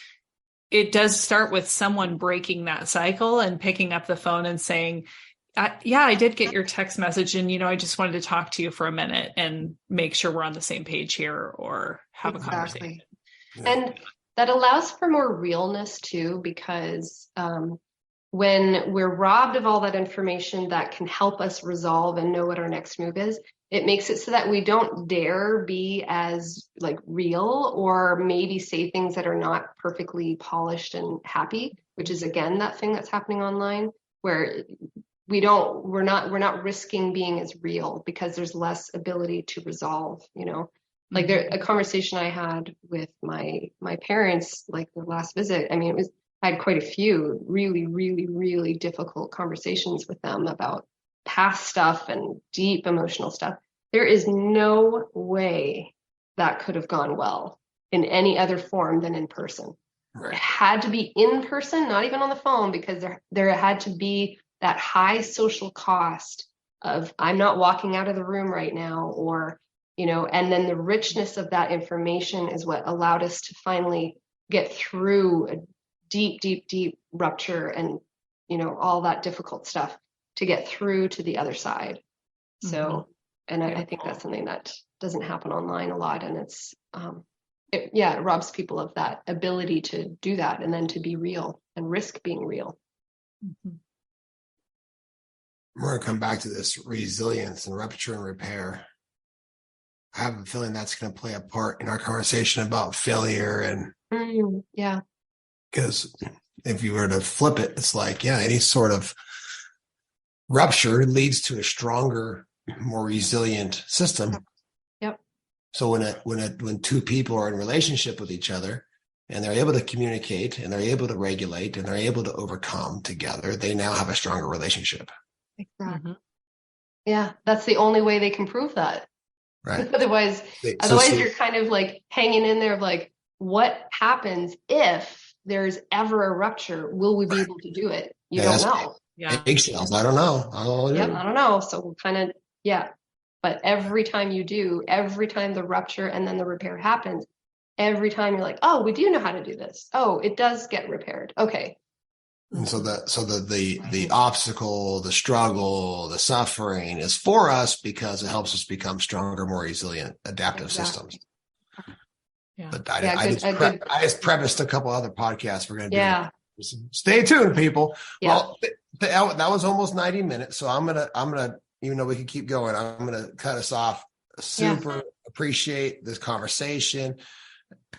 it does start with someone breaking that cycle and picking up the phone and saying, I did get your text message, and, I just wanted to talk to you for a minute and make sure we're on the same page here, or have a conversation. And that allows for more realness too, because when we're robbed of all that information that can help us resolve and know what our next move is, it makes it so that we don't dare be as real, or maybe say things that are not perfectly polished and happy, which is again that thing that's happening online, where we're not risking being as real because there's less ability to resolve, a conversation I had with my parents, the last visit. I mean, I had quite a few really, really, really difficult conversations with them about past stuff and deep emotional stuff. There is no way that could have gone well in any other form than in person. Right. It had to be in person, not even on the phone, because there had to be that high social cost of, I'm not walking out of the room right now, or, and then the richness of that information is what allowed us to finally get through a deep, deep, deep rupture and, all that difficult stuff to get through to the other side. Mm-hmm. So, and I think that's something that doesn't happen online a lot. And it's, it robs people of that ability to do that, and then to be real and risk being real. Mm-hmm. We're going to come back to this resilience and rupture and repair. I have a feeling that's going to play a part in our conversation about failure. And because if you were to flip it, it's like, any sort of rupture leads to a stronger, more resilient system. Yep. So when two people are in relationship with each other, and they're able to communicate, and they're able to regulate, and they're able to overcome together, they now have a stronger relationship. Exactly. Mm-hmm. Yeah, that's the only way they can prove that. Right. Otherwise, you're kind of hanging in there of what happens if there's ever a rupture, will we be able to do it? You don't know. Yeah. Eggshells. I don't know. I don't know. So we'll kind of, but every time you do, every time the rupture and then the repair happens, every time you're like, oh, we do know how to do this. Oh, it does get repaired. Okay. And so the obstacle, the struggle, the suffering is for us because it helps us become stronger, more resilient, adaptive systems. Yeah. But I just prefaced a couple other podcasts we're going to do. Yeah. Stay tuned, people. Yeah. Well, that was almost 90 minutes. So I'm gonna, even though we could keep going, I'm gonna cut us off. Super appreciate this conversation.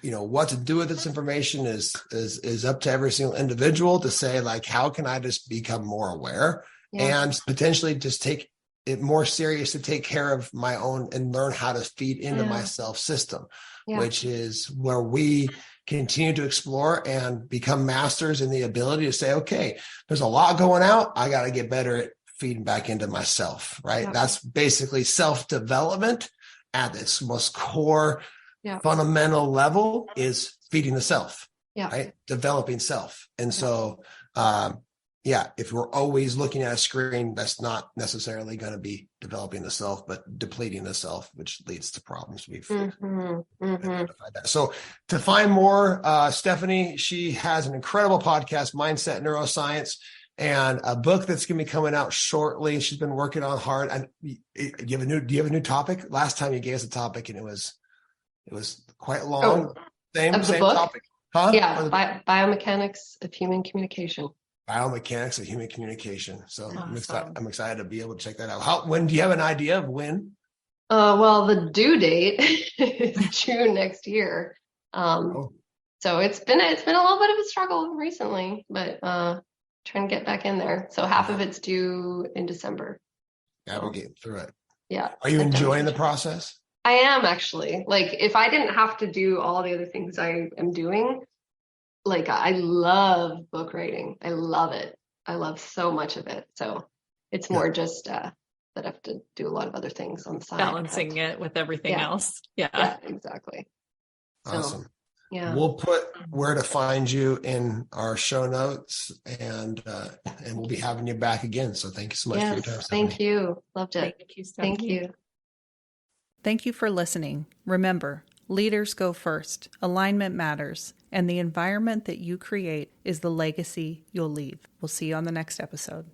What to do with this information is up to every single individual to say, like, how can I just become more aware and potentially just take it more serious to take care of my own and learn how to feed into my self system, which is where we continue to explore and become masters in the ability to say, okay, there's a lot going out. I got to get better at feeding back into myself, right? Yeah. That's basically self-development at its most core fundamental level is feeding the self, right? Developing self. And so, if we're always looking at a screen, that's not necessarily going to be developing the self, but depleting the self, which leads to problems. We've identified that. So to find more, Stefanie, she has an incredible podcast, Mindset Neuroscience, and a book that's going to be coming out shortly. She's been working on hard. And do you have a new topic? Last time you gave us a topic and it was quite long. Same book? Topic. Huh? Yeah. Biomechanics of human communication. Biomechanics of human communication. So I'm excited to be able to check that out. When do you have an idea of when? Well, the due date is June next year. So it's been a little bit of a struggle recently, but trying to get back in there. So half of it's due in December. We're getting through it. Yeah. Are you enjoying the process? I am, actually. Like, if I didn't have to do all the other things I am doing, like, I love book writing. I love it. I love so much of it. So it's more just that I have to do a lot of other things on the side. Balancing it with everything else. Yeah, exactly. Awesome. So, yeah. We'll put where to find you in our show notes, and we'll be having you back again. So thank you so much for your time. Thank you. Loved it. Thank you, Stephanie. Thank you. Thank you for listening. Remember, leaders go first, alignment matters, and the environment that you create is the legacy you'll leave. We'll see you on the next episode.